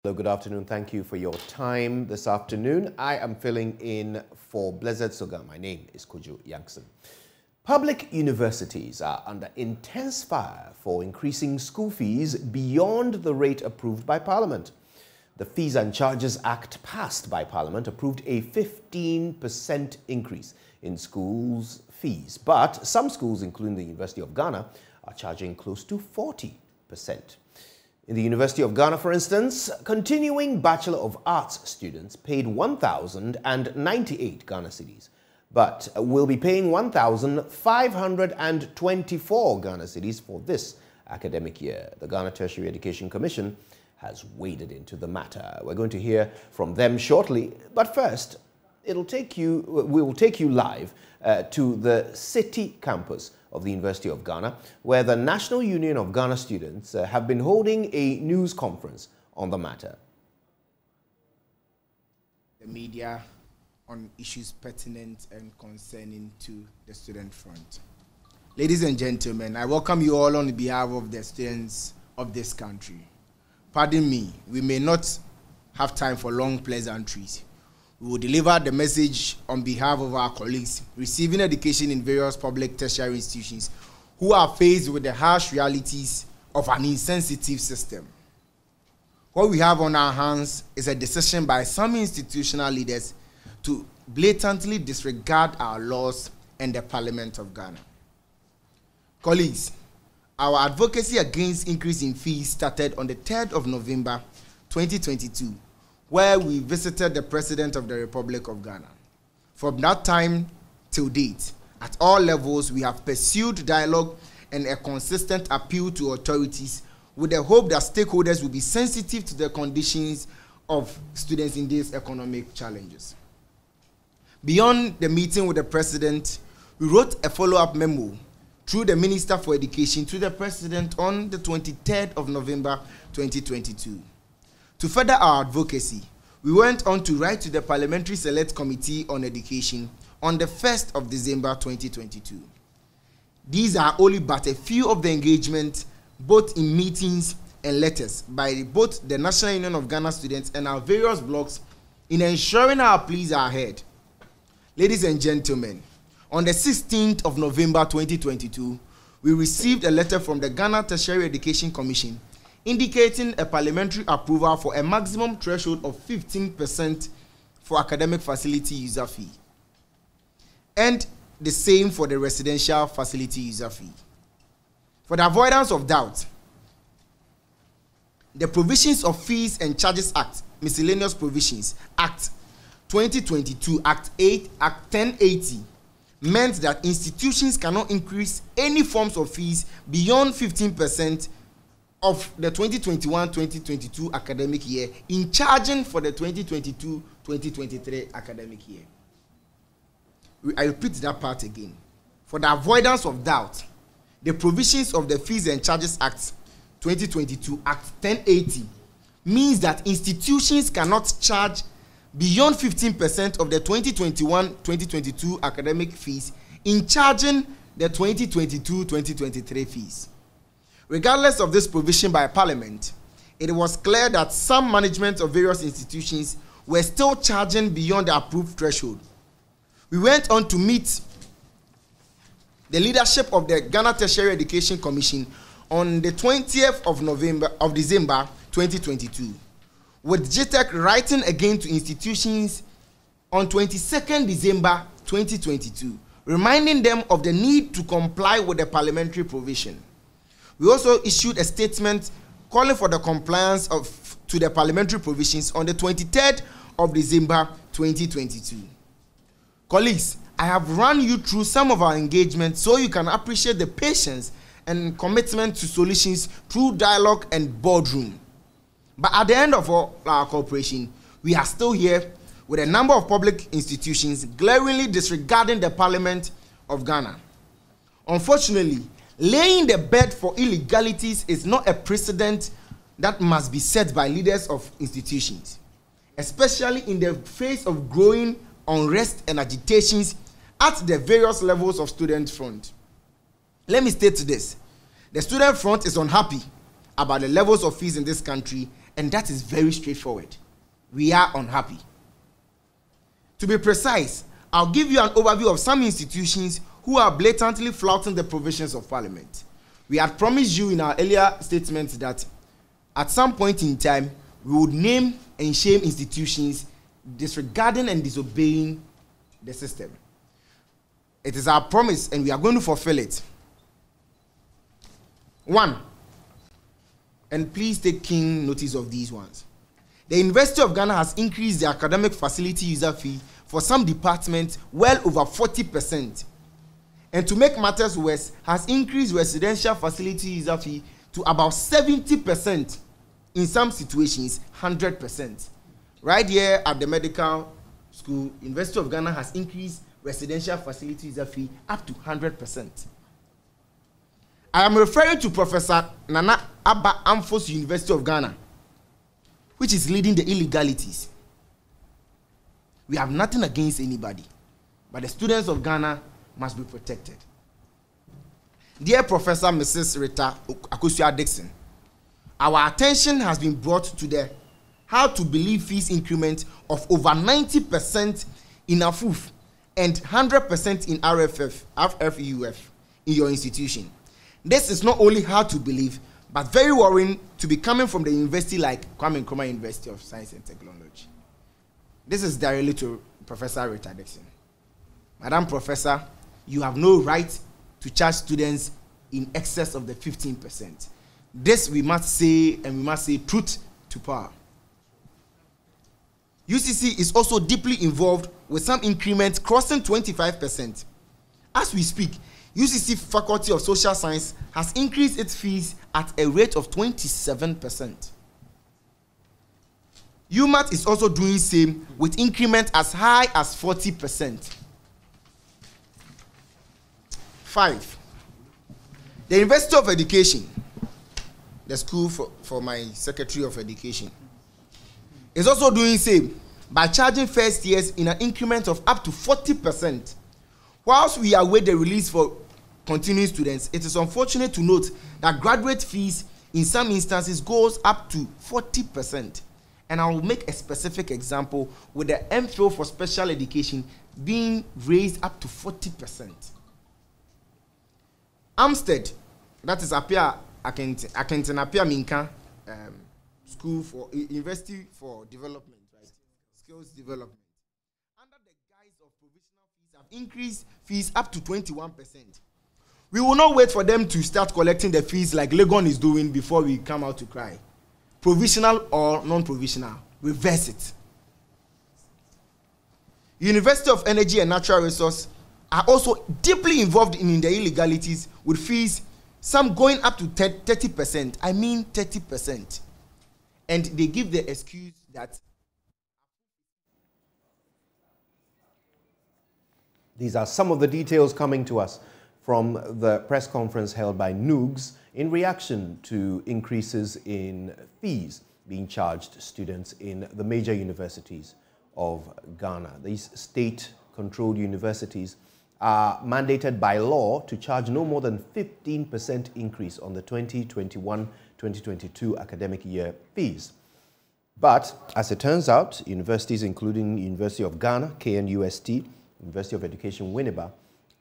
Hello, good afternoon. Thank you for your time this afternoon. I am filling in for Blessed Soga. My name is Kojo Yankson. Public universities are under intense fire for increasing school fees beyond the rate approved by Parliament. The Fees and Charges Act passed by Parliament approved a 15% increase in schools' fees. But some schools, including the University of Ghana, are charging close to 40%. In the University of Ghana, for instance, continuing Bachelor of Arts students paid 1,098 Ghana cedis, but will be paying 1,524 Ghana cedis for this academic year. The Ghana Tertiary Education Commission has waded into the matter. We're going to hear from them shortly, but first, we will take you live to the city campus of the University of Ghana, where the National Union of Ghana Students have been holding a news conference on the matter. The media on issues pertinent and concerning to the student front. Ladies and gentlemen, I welcome you all on behalf of the students of this country. Pardon me, we may not have time for long pleasantries. We will deliver the message on behalf of our colleagues receiving education in various public tertiary institutions who are faced with the harsh realities of an insensitive system. What we have on our hands is a decision by some institutional leaders to blatantly disregard our laws and the Parliament of Ghana. Colleagues, our advocacy against increase in fees started on the 3rd of November 2022, where we visited the President of the Republic of Ghana. From that time till date, at all levels, we have pursued dialogue and a consistent appeal to authorities with the hope that stakeholders will be sensitive to the conditions of students in these economic challenges. Beyond the meeting with the President, we wrote a follow-up memo through the Minister for Education to the President on the 23rd of November 2022. To further our advocacy, we went on to write to the Parliamentary Select Committee on Education on the 1st of December 2022. These are only but a few of the engagements, both in meetings and letters, by both the National Union of Ghana Students and our various blocs in ensuring our pleas are heard. Ladies and gentlemen, on the 16th of November 2022, we received a letter from the Ghana Tertiary Education Commission indicating a parliamentary approval for a maximum threshold of 15% for academic facility user fee, and the same for the residential facility user fee. For the avoidance of doubt, the provisions of Fees and Charges Act, Miscellaneous Provisions, Act 2022, Act 8, Act 1080, meant that institutions cannot increase any forms of fees beyond 15% of the 2021-2022 academic year in charging for the 2022-2023 academic year. I repeat that part again. For the avoidance of doubt, the provisions of the Fees and Charges Act 2022, Act 1080, means that institutions cannot charge beyond 15% of the 2021-2022 academic fees in charging the 2022-2023 fees. Regardless of this provision by Parliament, it was clear that some management of various institutions were still charging beyond the approved threshold. We went on to meet the leadership of the Ghana Tertiary Education Commission on the 20th of December 2022, with GTEC writing again to institutions on 22nd December 2022, reminding them of the need to comply with the parliamentary provision. We also issued a statement calling for the compliance to the parliamentary provisions on the 23rd of December 2022. Colleagues, I have run you through some of our engagements so you can appreciate the patience and commitment to solutions through dialogue and boardroom. But at the end of our cooperation, we are still here with a number of public institutions glaringly disregarding the Parliament of Ghana. Unfortunately, laying the bed for illegalities is not a precedent that must be set by leaders of institutions, especially in the face of growing unrest and agitations at the various levels of student front. Let me state this. The student front is unhappy about the levels of fees in this country And that is very straightforward. We are unhappy. To be precise, I'll give you an overview of some institutions who are blatantly flouting the provisions of Parliament. We had promised you in our earlier statements that at some point in time, we would name and shame institutions disregarding and disobeying the system. It is our promise, and we are going to fulfill it. 1, and please take keen notice of these ones. The University of Ghana has increased the academic facility user fee for some departments well over 40%. And to make matters worse, has increased residential facility user fee to about 70%, in some situations 100%. Right here at the medical school, University of Ghana has increased residential facility user fee up to 100%. I am referring to Professor Nana Abba Amphos University of Ghana, which is leading the illegalities. We have nothing against anybody, but the students of Ghana must be protected. Dear Professor Mrs. Rita Akosua-Dixon, our attention has been brought to the how to believe fees increment of over 90% in AFUF and 100% in RFEUF in your institution. This is not only hard to believe, but very worrying to be coming from the university like Kwame Nkrumah University of Science and Technology. This is directly to Professor Rita Dixon. Madam Professor, you have no right to charge students in excess of the 15%. This we must say, and we must say truth to power. UCC is also deeply involved with some increments crossing 25%. As we speak, UCC Faculty of Social Science has increased its fees at a rate of 27%. UMAT is also doing same with increment as high as 40%. 5. The University of Education, the school for my Secretary of Education, is also doing same by charging first years in an increment of up to 40%. Whilst we await the release for continuing students, it is unfortunate to note that graduate fees in some instances goes up to 40%. And I will make a specific example with the MPhil for special education being raised up to 40%. Amstead, that is Apia Akentin Apia Minka School for University for Development, right? Skills Development. Under the guise of provisional fees, have increased fees up to 21%. We will not wait for them to start collecting the fees like Legon is doing before we come out to cry. Provisional or non-provisional, reverse it. University of Energy and Natural Resources are also deeply involved in the illegalities with fees, some going up to 30%. I mean 30%. And they give the excuse that these are some of the details coming to us from the press conference held by NUGS in reaction to increases in fees being charged students in the major universities of Ghana. These state-controlled universities are mandated by law to charge no more than 15% increase on the 2021-2022 academic year fees. But as it turns out, universities including University of Ghana, KNUST, University of Education, Winneba,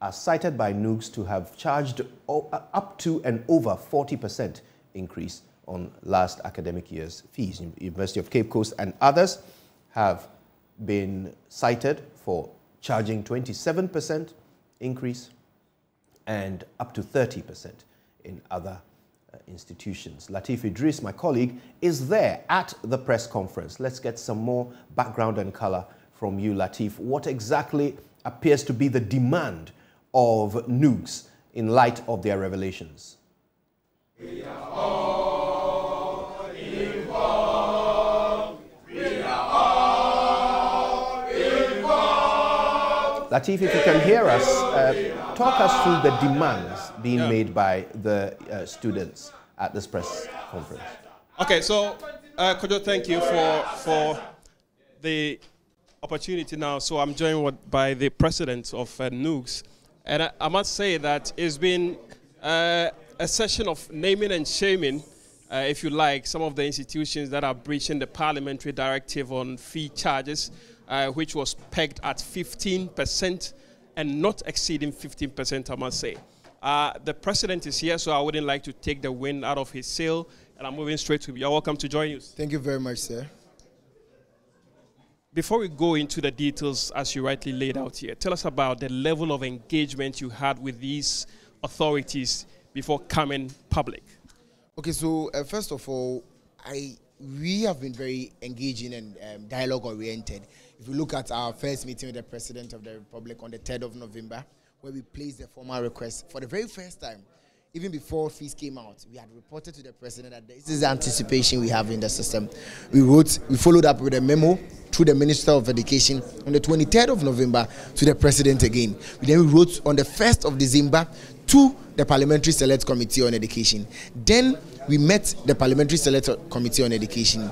are cited by NUGS to have charged up to and over 40% increase on last academic year's fees. University of Cape Coast and others have been cited for charging 27% increase and up to 30% in other institutions. Latif Idris, my colleague, is there at the press conference. Let's get some more background and color from you, Latif. What exactly appears to be the demand of NUGS in light of their revelations? We are all involved. We are all involved. Latif, if you can hear us, talk us through the demands being made by the students at this press conference. Okay, so Kojo, thank you for the opportunity now. So I'm joined by the president of NUGS. And I must say that it's been a session of naming and shaming if you like, some of the institutions that are breaching the parliamentary directive on fee charges, which was pegged at 15% and not exceeding 15%, I must say. The president is here, so I wouldn't like to take the wind out of his sail, and I'm moving straight to you. You're welcome to JoyNews. Thank you very much, sir. Before we go into the details, as you rightly laid out here, tell us about the level of engagement you had with these authorities before coming public. Okay, so first of all, we have been very engaging and dialogue-oriented. If you look at our first meeting with the President of the Republic on the 3rd of November, where we placed the formal request for the very first time, even before fees came out, we had reported to the President that this is the anticipation we have in the system. We followed up with a memo through the Minister of Education on the 23rd of November to the President again. We then wrote on the 1st of December to the Parliamentary Select Committee on Education. Then we met the Parliamentary Select Committee on Education.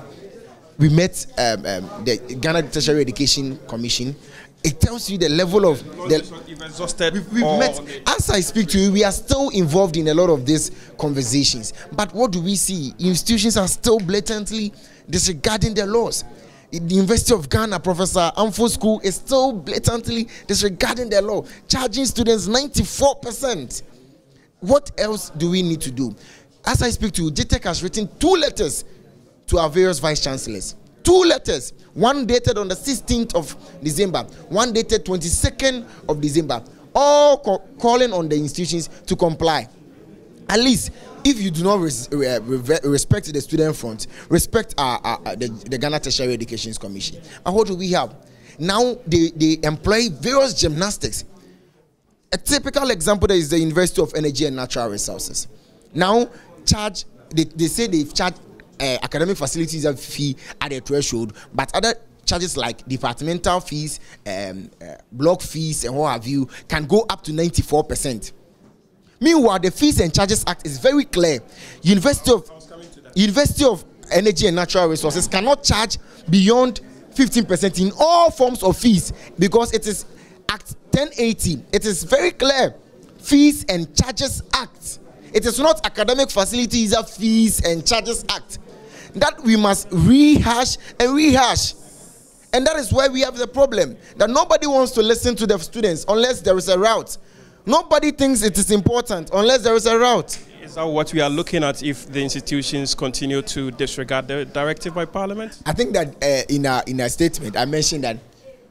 We met the Ghana Tertiary Education Commission. It tells you the level of You've exhausted. We've met. As I speak to you, we are still involved in a lot of these conversations. But what do we see? Institutions are still blatantly disregarding the laws. The University of Ghana, Professor Amfo School is still blatantly disregarding the law, charging students 94%. What else do we need to do? As I speak to you, JTEC has written 2 letters to our various vice chancellors. 2 letters, one dated on the 16th of December, one dated 22nd of December, all calling on the institutions to comply. At least, if you do not respect the student front, respect the Ghana Tertiary Education Commission. And what do we have? Now, they employ various gymnastics. A typical example there is the University of Energy and Natural Resources. Now, they say they've charged academic facilities a fee at a threshold, but other charges like departmental fees, block fees, and what have you, can go up to 94%. Meanwhile, the Fees and Charges Act is very clear. University of Energy and Natural Resources cannot charge beyond 15% in all forms of fees because it is Act 1080. It is very clear. Fees and Charges Act. It is not Academic Facilities Fees and Charges Act. That we must rehash and rehash. And that is where we have the problem. That nobody wants to listen to the students unless there is a route. Nobody thinks it is important unless there is a route. Is that what we are looking at if the institutions continue to disregard the directive by Parliament? I think that in a statement, I mentioned that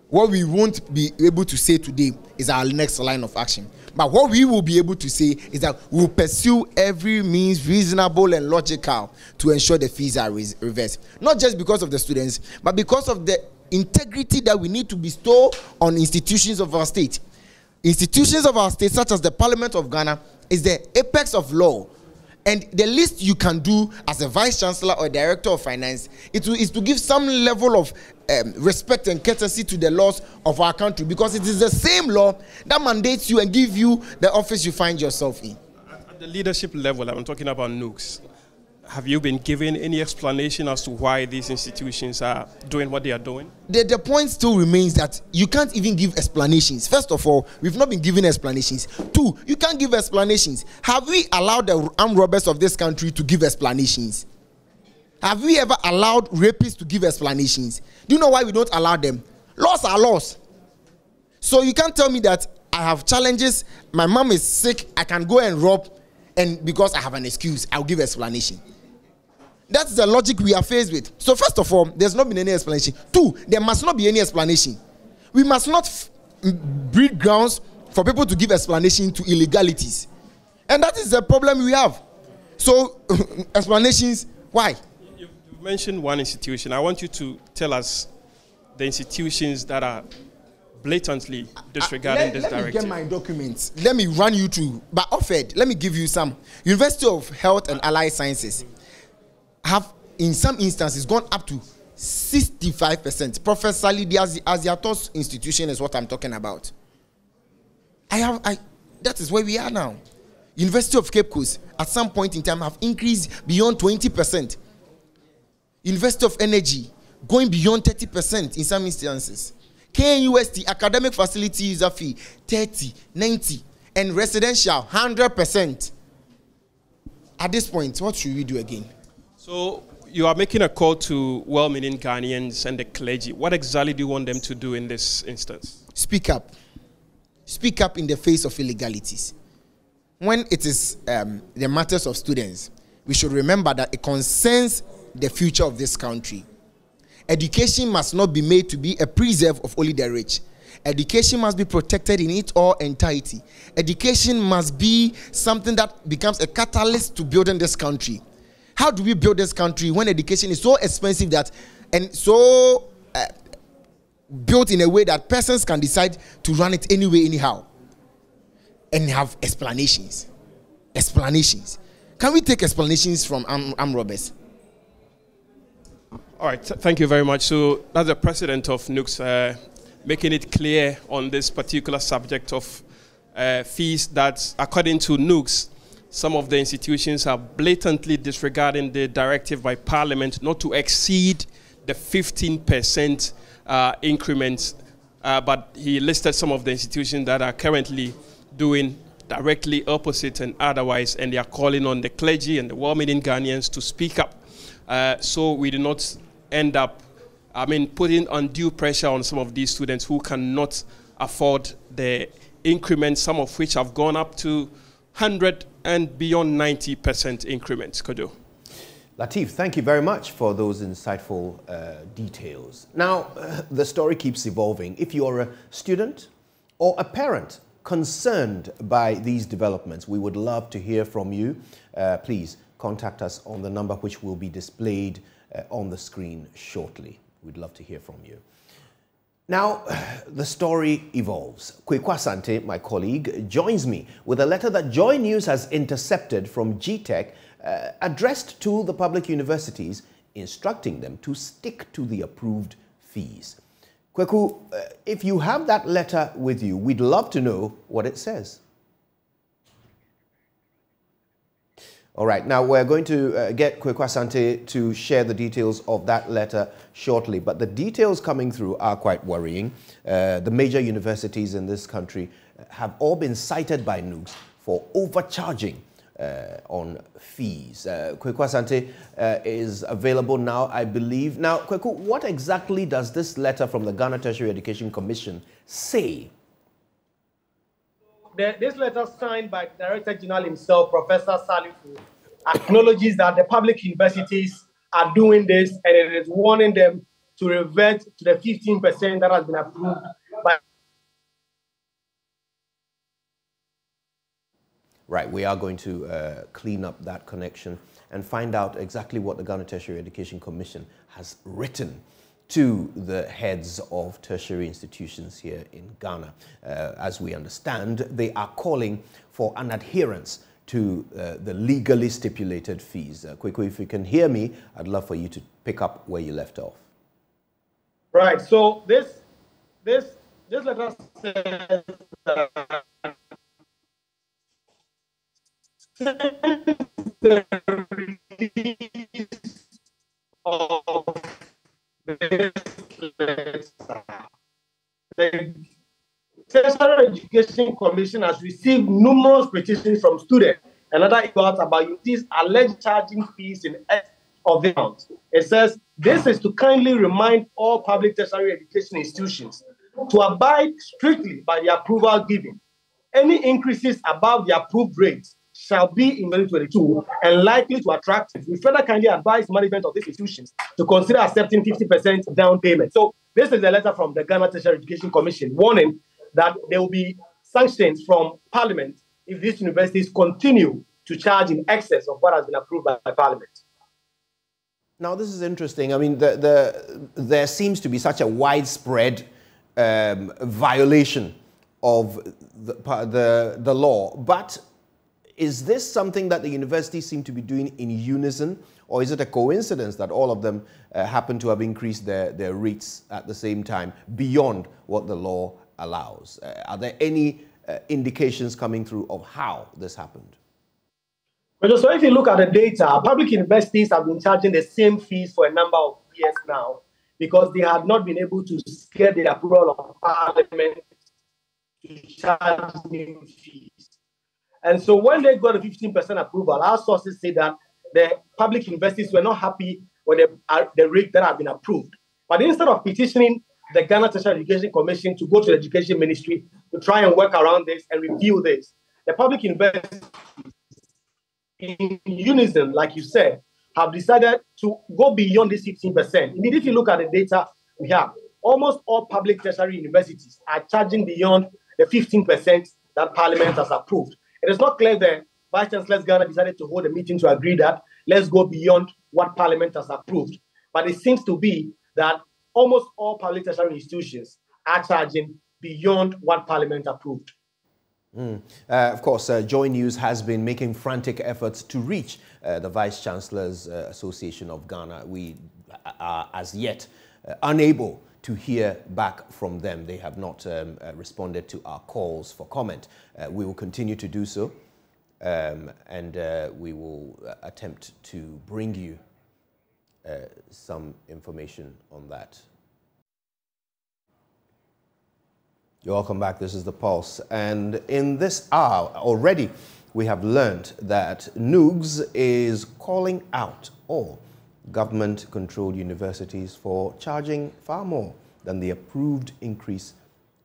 what we won't be able to say today is our next line of action. But what we will be able to say is that we'll pursue every means reasonable and logical to ensure the fees are reversed. Not just because of the students, but because of the integrity that we need to bestow on institutions of our state. Institutions of our state, such as the Parliament of Ghana, is the apex of law. And the least you can do as a vice chancellor or director of finance is to give some level of respect and courtesy to the laws of our country, because it is the same law that mandates you and give you the office you find yourself in. At the leadership level, I'm talking about NUGS. Have you been given any explanation as to why these institutions are doing what they are doing? The point still remains that you can't even give explanations. First of all, we've not been given explanations. 2, you can't give explanations. Have we allowed the armed robbers of this country to give explanations? Have we ever allowed rapists to give explanations? Do you know why we don't allow them? Laws are laws. So you can't tell me that I have challenges, my mom is sick, I can go and rob, and because I have an excuse, I'll give explanation. That's the logic we are faced with. So first of all, there's not been any explanation. 2, there must not be any explanation. We must not breed grounds for people to give explanation to illegalities. And that is the problem we have. So explanations, why? You mentioned one institution. I want you to tell us the institutions that are blatantly disregarding this directive. Let me get my documents. Let me run you through. But offered, let me give you some. University of Health and Allied Sciences have, in some instances, gone up to 65%. Professor Lydia Aziato's institution is what I'm talking about. That is where we are now. University of Cape Coast, at some point in time, have increased beyond 20%. University of Energy, going beyond 30% in some instances. KNUST, academic facility user fee, 30, 90, and residential, 100%. At this point, what should we do again? So you are making a call to well-meaning Ghanaians and the clergy. What exactly do you want them to do in this instance? Speak up. Speak up in the face of illegalities. When it is the matters of students, we should remember that it concerns the future of this country. Education must not be made to be a preserve of only the rich. Education must be protected in its all entirety. Education must be something that becomes a catalyst to building this country. How do we build this country when education is so expensive that and so built in a way that persons can decide to run it anyway, anyhow, and have explanations? Explanations. Can we take explanations from armed robbers? All right, thank you very much. So that's the president of NUGS making it clear on this particular subject of fees that, according to NUGS, some of the institutions are blatantly disregarding the directive by Parliament not to exceed the 15% increments. But he listed some of the institutions that are currently doing directly opposite and otherwise, and they are calling on the clergy and the well-meaning Ghanaians to speak up, so we do not end up, putting undue pressure on some of these students who cannot afford the increments, some of which have gone up to 100 and beyond 90% increments. Kojo. Lateef, thank you very much for those insightful details. Now, the story keeps evolving. If you're a student or a parent concerned by these developments, we would love to hear from you. Please contact us on the number which will be displayed on the screen shortly. We'd love to hear from you. Now, the story evolves. Kweku Asante, my colleague, joins me with a letter that JoyNews has intercepted from GTech, addressed to the public universities, instructing them to stick to the approved fees. Kweku, if you have that letter with you, we'd love to know what it says. All right, now we're going to get Kweku Asante to share the details of that letter shortly, but the details coming through are quite worrying. The major universities in this country have all been cited by NUGS for overcharging on fees. Kweku Asante is available now, I believe. Now, Kweku, what exactly does this letter from the Ghana Tertiary Education Commission say? This letter, signed by the Director General himself, Professor Salifu, acknowledges that the public universities are doing this, and it is warning them to revert to the 15% that has been approved by. Right, we are going to clean up that connection and find out exactly what the Ghana Tertiary Education Commission has written to the heads of tertiary institutions here in Ghana. As we understand, they are calling for an adherence to the legally stipulated fees. Kweku, if you can hear me, I'd love for you to pick up where you left off. Right, so this letter says the release of the Tertiary Education Commission has received numerous petitions from students and other individuals about these alleged charging fees in excess of the amount. It says this is to kindly remind all public tertiary education institutions to abide strictly by the approval given. Any increases above the approved rates shall be in 2022 and likely to attract. We further kindly advise management of these institutions to consider accepting 50% down payment. So this is a letter from the Ghana Tertiary Education Commission warning that there will be sanctions from Parliament if these universities continue to charge in excess of what has been approved by Parliament. Now, this is interesting. I mean, there seems to be such a widespread violation of the law, but is this something that the universities seem to be doing in unison, or is it a coincidence that all of them happen to have increased their rates at the same time beyond what the law allows? Are there any indications coming through of how this happened? Well, so if you look at the data, public universities have been charging the same fees for a number of years now because they have not been able to get the approval of Parliament to charge new fees. And so when they got a 15% approval, our sources say that the public universities were not happy with the rate that have been approved. But instead of petitioning the Ghana Tertiary Education Commission to go to the Education Ministry to try and work around this and review this, the public universities, in unison, like you said, have decided to go beyond this 15%. Indeed, if you look at the data we have, almost all public tertiary universities are charging beyond the 15% that Parliament has approved. It is not clear that Vice Chancellor Ghana decided to hold a meeting to agree that let's go beyond what Parliament has approved. But it seems to be that almost all public tertiary institutions are charging beyond what Parliament approved. Of course, JoyNews has been making frantic efforts to reach the Vice Chancellor's Association of Ghana. We are as yet unable to hear back from them. They have not responded to our calls for comment. We will continue to do so, and we will attempt to bring you some information on that. You're welcome back. This is The Pulse. And in this hour, already, we have learned that NUGS is calling out all government-controlled universities for charging far more than the approved increase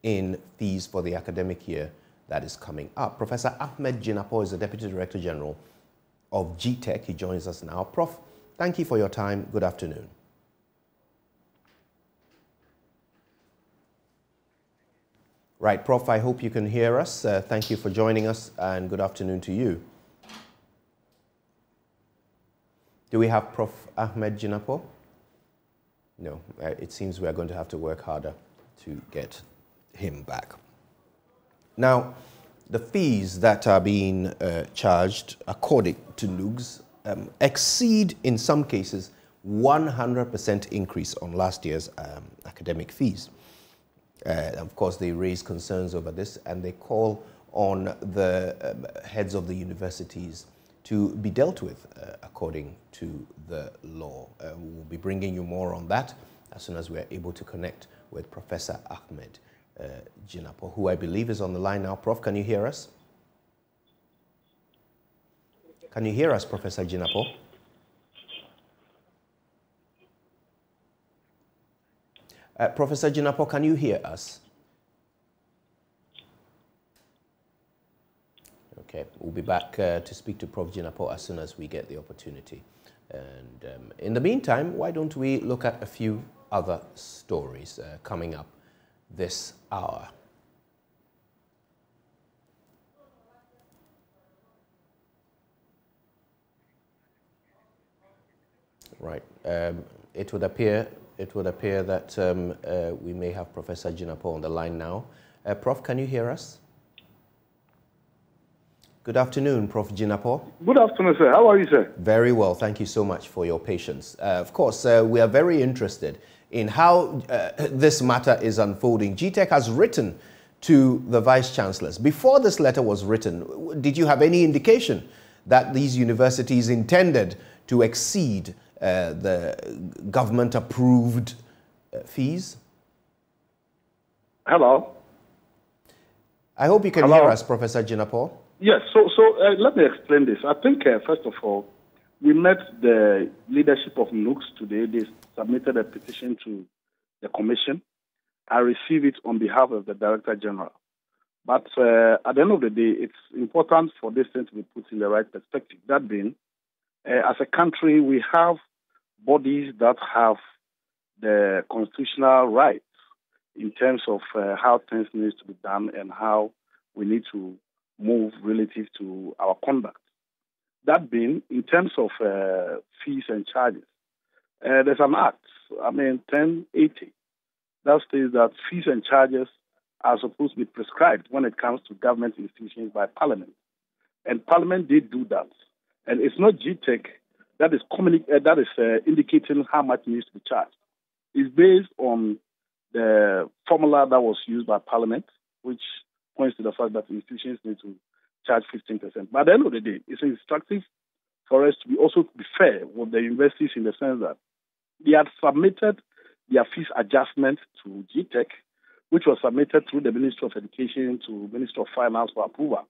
in fees for the academic year that is coming up. Professor Ahmed Jinapor is the Deputy Director General of GTech. He joins us now. Prof, thank you for your time. Good afternoon. Right, Prof, I hope you can hear us. Thank you for joining us, and good afternoon to you. Do we have Prof. Ahmed Jinapor? No, it seems we are going to have to work harder to get him back. Now, the fees that are being charged, according to NUGS, exceed, in some cases, 100% increase on last year's academic fees. Of course, they raise concerns over this, and they call on the heads of the universities to be dealt with according to the law. We'll be bringing you more on that as soon as we're able to connect with Professor Ahmed Jinapor, who I believe is on the line now. Prof, can you hear us? Can you hear us, Professor Jinapor? Professor Jinapor, can you hear us? Okay, we'll be back to speak to Prof. Jinapor as soon as we get the opportunity. And in the meantime, why don't we look at a few other stories coming up this hour. Right. It would appear that we may have Professor Jinapor on the line now. Prof, can you hear us? Good afternoon, Prof. Jinapor. Good afternoon, sir. How are you, sir? Very well. Thank you so much for your patience. Of course, we are very interested in how this matter is unfolding. GTech has written to the Vice Chancellors. Before this letter was written, did you have any indication that these universities intended to exceed the government-approved fees? Hello? I hope you can hear us, Professor Jinapor. Yes, so let me explain this. I think, first of all, we met the leadership of NUGS today. They submitted a petition to the commission. I received it on behalf of the Director General. But at the end of the day, it's important for this thing to be put in the right perspective. That being, as a country, we have bodies that have the constitutional rights in terms of how things need to be done and how we need to move relative to our conduct. That being, in terms of fees and charges, there's an act, 1080, that says that fees and charges are supposed to be prescribed when it comes to government institutions by Parliament. And Parliament did do that. And it's not GTech that is indicating how much needs to be charged. It's based on the formula that was used by Parliament, which points to the fact that institutions need to charge 15%. But at the end of the day, it's instructive for us to also be fair with the universities in the sense that they had submitted their fees adjustment to GTech, which was submitted through the Ministry of Education to Ministry of Finance for approval.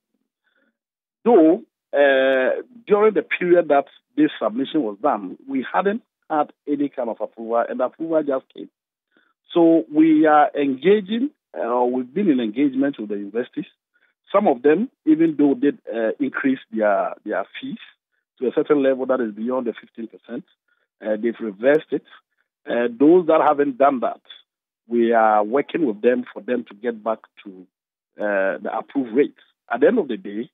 Though during the period that this submission was done, we hadn't had any kind of approval, and approval just came. So we are engaging, we've been in engagement with the universities. Some of them, even though did increase their fees to a certain level that is beyond the 15%, they've reversed it. Those that haven't done that, we are working with them for them to get back to the approved rates. At the end of the day,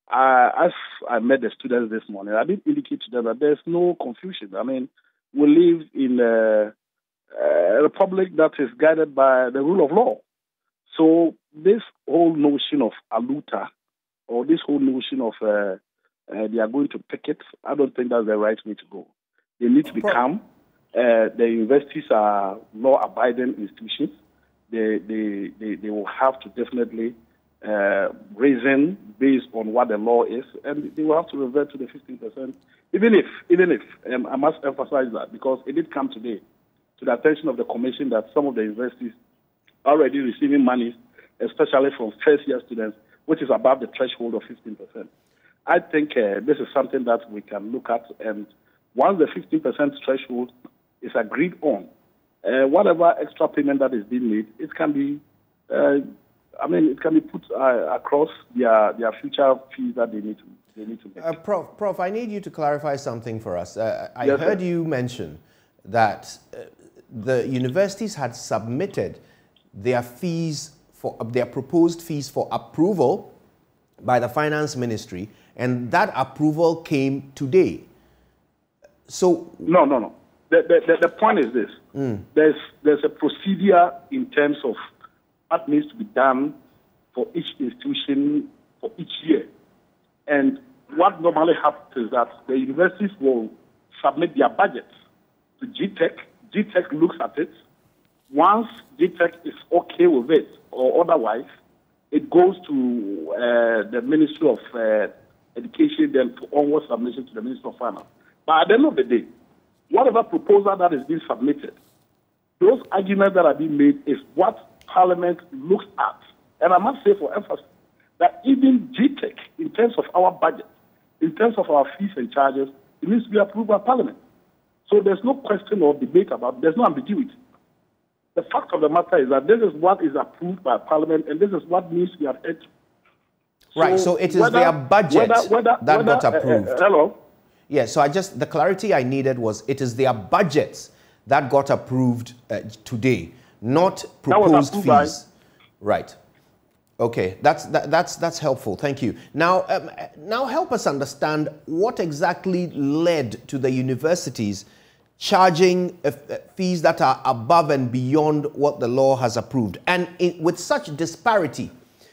as I met the students this morning, I did indicate to them that there's no confusion. I mean, we live in a republic that is guided by the rule of law. So this whole notion of aluta, or this whole notion of they are going to picket, I don't think that's the right way to go. They need to become, the universities are law-abiding institutions. They will have to definitely reason based on what the law is, and they will have to revert to the 15%. Even if I must emphasize that, because it did come today to the attention of the commission that some of the universities are already receiving money, especially from first-year students, which is above the threshold of 15%. I think this is something that we can look at, and once the 15% threshold is agreed on, whatever extra payment that is being made, it can be, it can be put across their future fees that they need to make. Prof, I need you to clarify something for us. I Yes, heard sir. you mention that the universities had submitted their fees for their proposed fees for approval by the Finance Ministry, and that approval came today. So No. The point is this. There's a procedure in terms of what needs to be done for each institution for each year. And what normally happens is that the universities will submit their budgets to GTEC. GTEC looks at it. Once GTEC is okay with it, or otherwise, it goes to the Ministry of Education, then for onward submission to the Ministry of Finance. But at the end of the day, whatever proposal that is being submitted, those arguments that are being made is what Parliament looks at. And I must say for emphasis that even GTEC, in terms of our budget, in terms of our fees and charges, it needs to be approved by Parliament. So there's no question or debate about it. There's no ambiguity. The fact of the matter is that this is what is approved by Parliament, and this is what needs to be adhered to. right, so it is their budget that got approved. Hello? Yeah, so the clarity I needed was it is their budgets that got approved today, not proposed fees. Right. Okay, that's helpful. Thank you. Now help us understand what exactly led to the universities charging fees that are above and beyond what the law has approved, and with such disparity.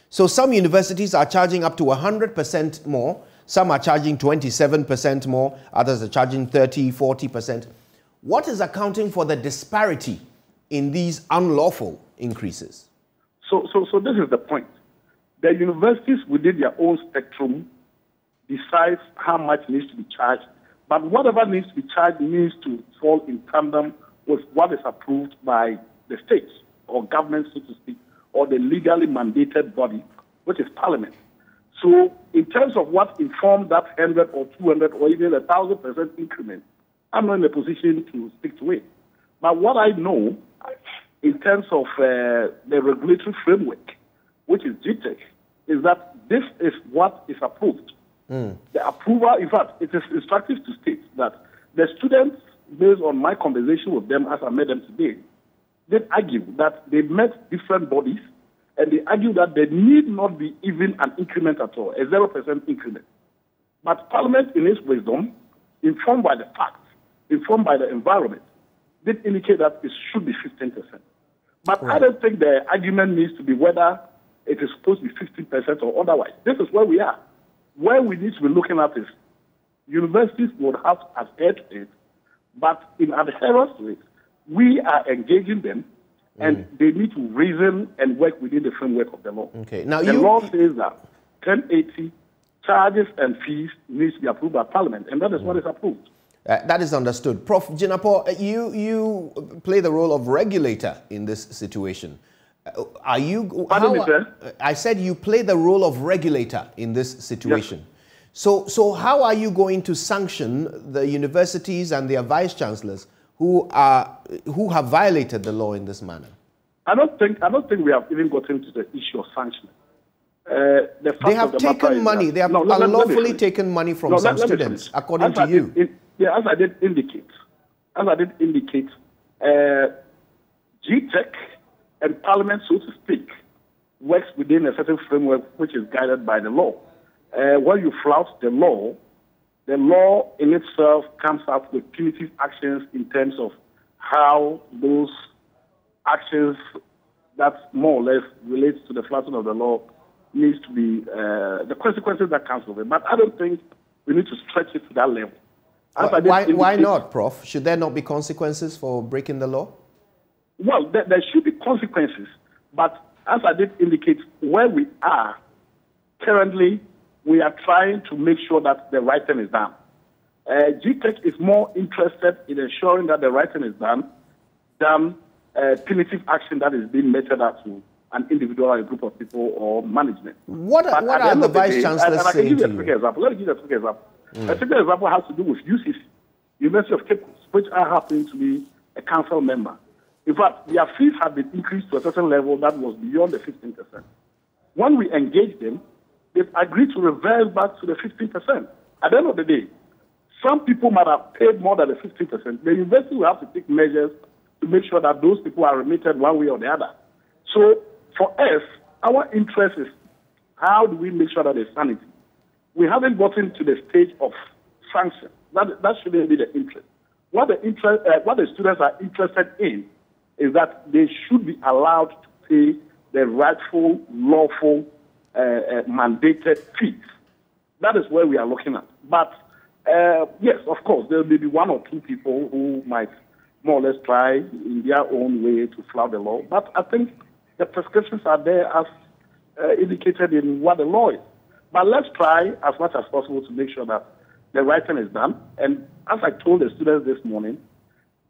So some universities are charging up to 100% more. Some are charging 27% more, others are charging 30%, 40%. What is accounting for the disparity in these unlawful increases? So this is the point. The universities within their own spectrum decides how much needs to be charged, but whatever needs to be charged needs to fall in tandem with what is approved by the states or government, so to speak, or the legally mandated body, which is Parliament. So in terms of what informed that 100 or 200 or even 1,000% increment, I'm not in a position to speak to it. But what I know in terms of the regulatory framework, which is GTEC, is that this is what is approved. The approval, in fact, it is instructive to state that the students, based on my conversation with them as I met them today, they argue that they met different bodies and they argue that there need not be even an increment at all, a 0% increment. But Parliament, in its wisdom, informed by the facts, informed by the environment, did indicate that it should be 15%. But I don't think the argument needs to be whether it is supposed to be 15% or otherwise. This is where we are. Where we need to be looking at is universities would have to adhere to it, but in adherence to it, we are engaging them, and they need to reason and work within the framework of the law. Okay. Now the law says that 1080 charges and fees needs to be approved by Parliament, and that is what is approved. That is understood. Prof. Jinapor, you play the role of regulator in this situation. Pardon me, sir? I said you play the role of regulator in this situation. Yes. So how are you going to sanction the universities and their vice-chancellors who have violated the law in this manner? I don't think we have even gotten to the issue of sanctioning. They have taken money. They have unlawfully taken money from some students, according to you. As I did indicate, GTech and Parliament, so to speak, works within a certain framework which is guided by the law. When you flout the law in itself comes up with punitive actions in terms of how those actions that more or less relates to the flouting of the law needs to be the consequences that comes with it. But I don't think we need to stretch it to that level. Why not, Prof? Should there not be consequences for breaking the law? Well, there should be consequences, but as I did indicate, where we are currently, we are trying to make sure that the right thing is done. GTech is more interested in ensuring that the right thing is done than punitive action that is being meted out to an individual or a group of people or management. What are the vice-chancellors saying to you? Let me give you a quick example. A typical example has to do with UCC, University of Cape Coast, which I happen to be a council member. In fact, their fees have been increased to a certain level that was beyond the 15%. When we engaged them, they've agreed to revert back to the 15%. At the end of the day, some people might have paid more than the 15%. The university will have to take measures to make sure that those people are remitted one way or the other. So for us, our interest is how do we make sure that there's sanity? We haven't gotten to the stage of sanction. That shouldn't be the interest. What the students are interested in is that they should be allowed to pay the rightful, lawful, mandated fees. That is where we are looking at. But yes, of course, there may be one or two people who might more or less try in their own way to flout the law. But I think the prescriptions are there as indicated in what the law is. But let's try as much as possible to make sure that the right thing is done. And as I told the students this morning,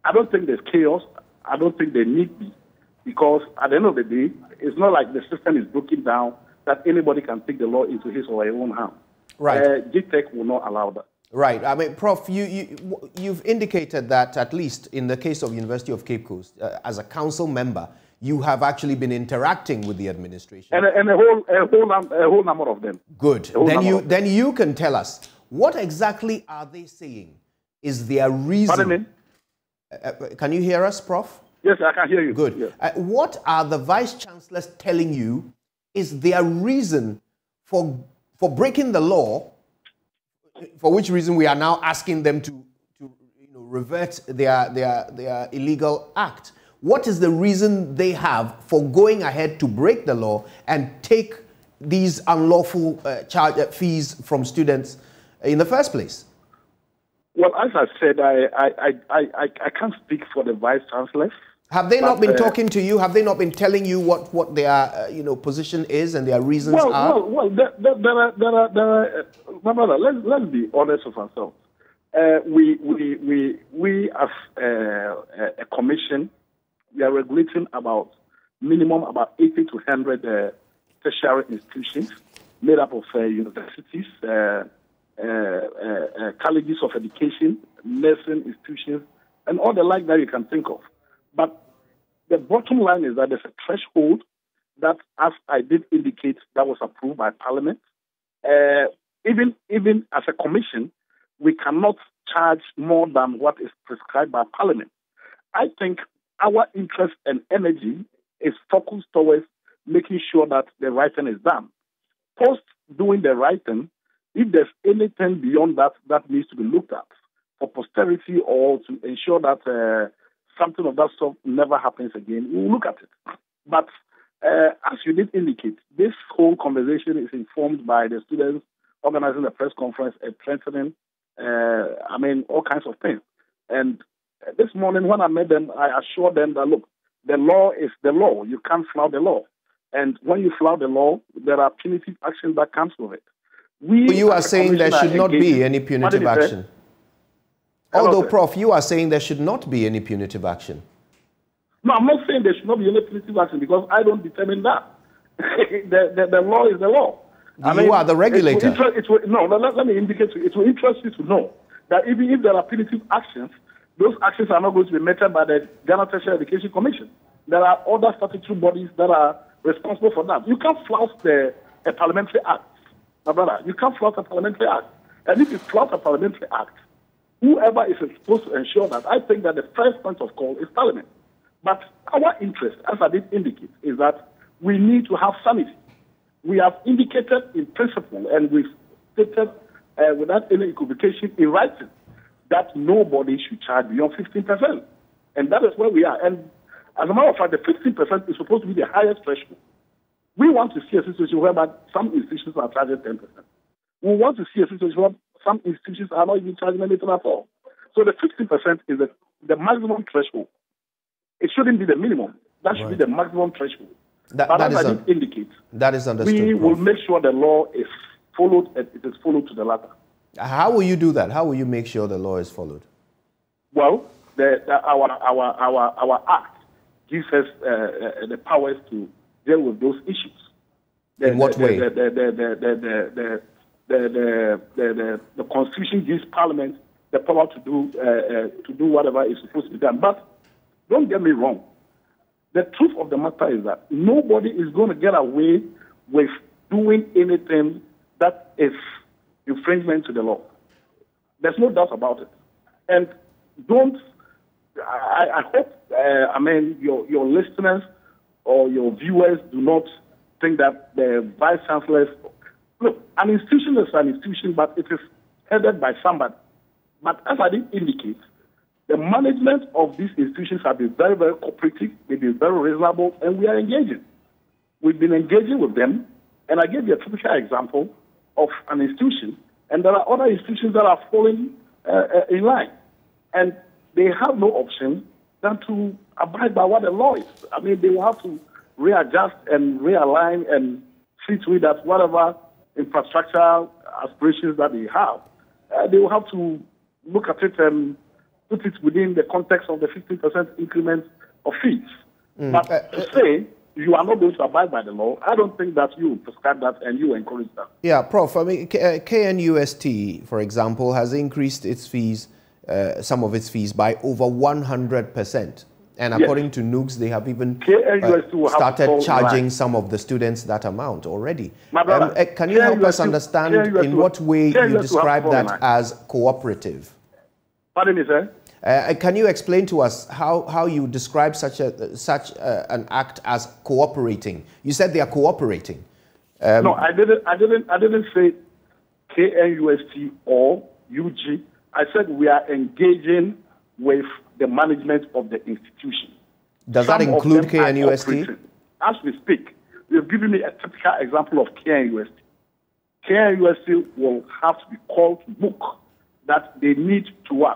I don't think there's chaos. I don't think there need be. Because at the end of the day, it's not like the system is broken down that anybody can take the law into his or her own hand. Right. GTech will not allow that. Right. I mean, Prof, you've indicated that at least in the case of University of Cape Coast, as a council member, you have actually been interacting with the administration. And a whole number of them. Good. Then you can tell us, what exactly are they saying is their reason? Pardon me? Can you hear us, Prof? Yes, I can hear you. Good. Yes. What are the vice-chancellors telling you is their reason for breaking the law, for which reason we are now asking them to revert their illegal act? What is the reason they have for going ahead to break the law and take these unlawful fees from students in the first place? Well, as I said, I can't speak for the vice-chancellors. Have they not been talking to you? Have they not been telling you what their position is and their reasons are? Well, my brother, let's be honest with ourselves. We as a commission, we are regulating minimum about 80 to 100 tertiary institutions made up of universities, colleges of education, nursing institutions, and all the like that you can think of. But the bottom line is that there's a threshold that, as I did indicate, that was approved by Parliament. Even as a commission, we cannot charge more than what is prescribed by Parliament. I think our interest and energy is focused towards making sure that the right thing is done. Post doing the right thing, if there's anything beyond that that needs to be looked at for posterity or to ensure that something of that sort never happens again, we'll look at it. But as you did indicate, this whole conversation is informed by the students organizing a press conference and threatening, all kinds of things. And this morning when I met them, I assured them that, look, the law is the law. You can't flout the law. And when you flout the law, there are punitive actions that comes with it. You are saying there should not be any punitive action. Although, Prof, you are saying there should not be any punitive action. No, I'm not saying there should not be any punitive action because I don't determine that. The law is the law. You are the regulator. Let me indicate to you. It will interest you to know that even if there are punitive actions, those actions are not going to be met by the Ghana Tertiary Education Commission. There are other statutory bodies that are responsible for that. You can't flout a parliamentary act, my brother. You can't flout a parliamentary act. And if you flout a parliamentary act, whoever is supposed to ensure that, I think that the first point of call is Parliament. But our interest, as I did indicate, is that we need to have sanity. We have indicated in principle, and we've stated without any equivocation in writing, that nobody should charge beyond 15%. And that is where we are. And as a matter of fact, the 15% is supposed to be the highest threshold. We want to see a situation whereby some institutions are charging 10%. We want to see a situation where some institutions are not even charging anything at all. So the 15% is the maximum threshold. It shouldn't be the minimum. That should be the maximum threshold. But as I did indicate, that is understood. We will make sure the law is followed and it is followed to the letter. How will you do that? How will you make sure the law is followed? Well, our act gives us the powers to deal with those issues. In what way? The Constitution gives Parliament the power to do whatever is supposed to be done. But don't get me wrong. The truth of the matter is that nobody is going to get away with doing anything that is infringement to the law. There's no doubt about it. And I hope, your listeners or your viewers do not think that the vice chancellors, look, an institution is an institution, but it is headed by somebody. But as I did indicate, the management of these institutions have been very, very cooperative, they've been very reasonable, and we are engaging. We've been engaging with them, and I gave you a typical example of an institution, and there are other institutions that are falling in line. And they have no option than to abide by what the law is. I mean, they will have to readjust and realign and see to it that whatever infrastructure aspirations that they have, they will have to look at it and put it within the context of the 15% increment of fees. But to say you are not going to abide by the law, I don't think that you prescribe that and you encourage that. Yeah, Prof, I mean, KNUST, for example, has increased its fees, some of its fees by over 100%. And according to NUGS, they have even started charging some of the students that amount already. Can you help us understand in what way you describe that as cooperative? Pardon me, sir? Can you explain to us how you describe such an act as cooperating? You said they are cooperating. No, I didn't say KNUST or UG. I said we are engaging with the management of the institution. Does that include KNUST? As we speak, you've given me a typical example of KNUST. KNUST will have to be called to book that they need to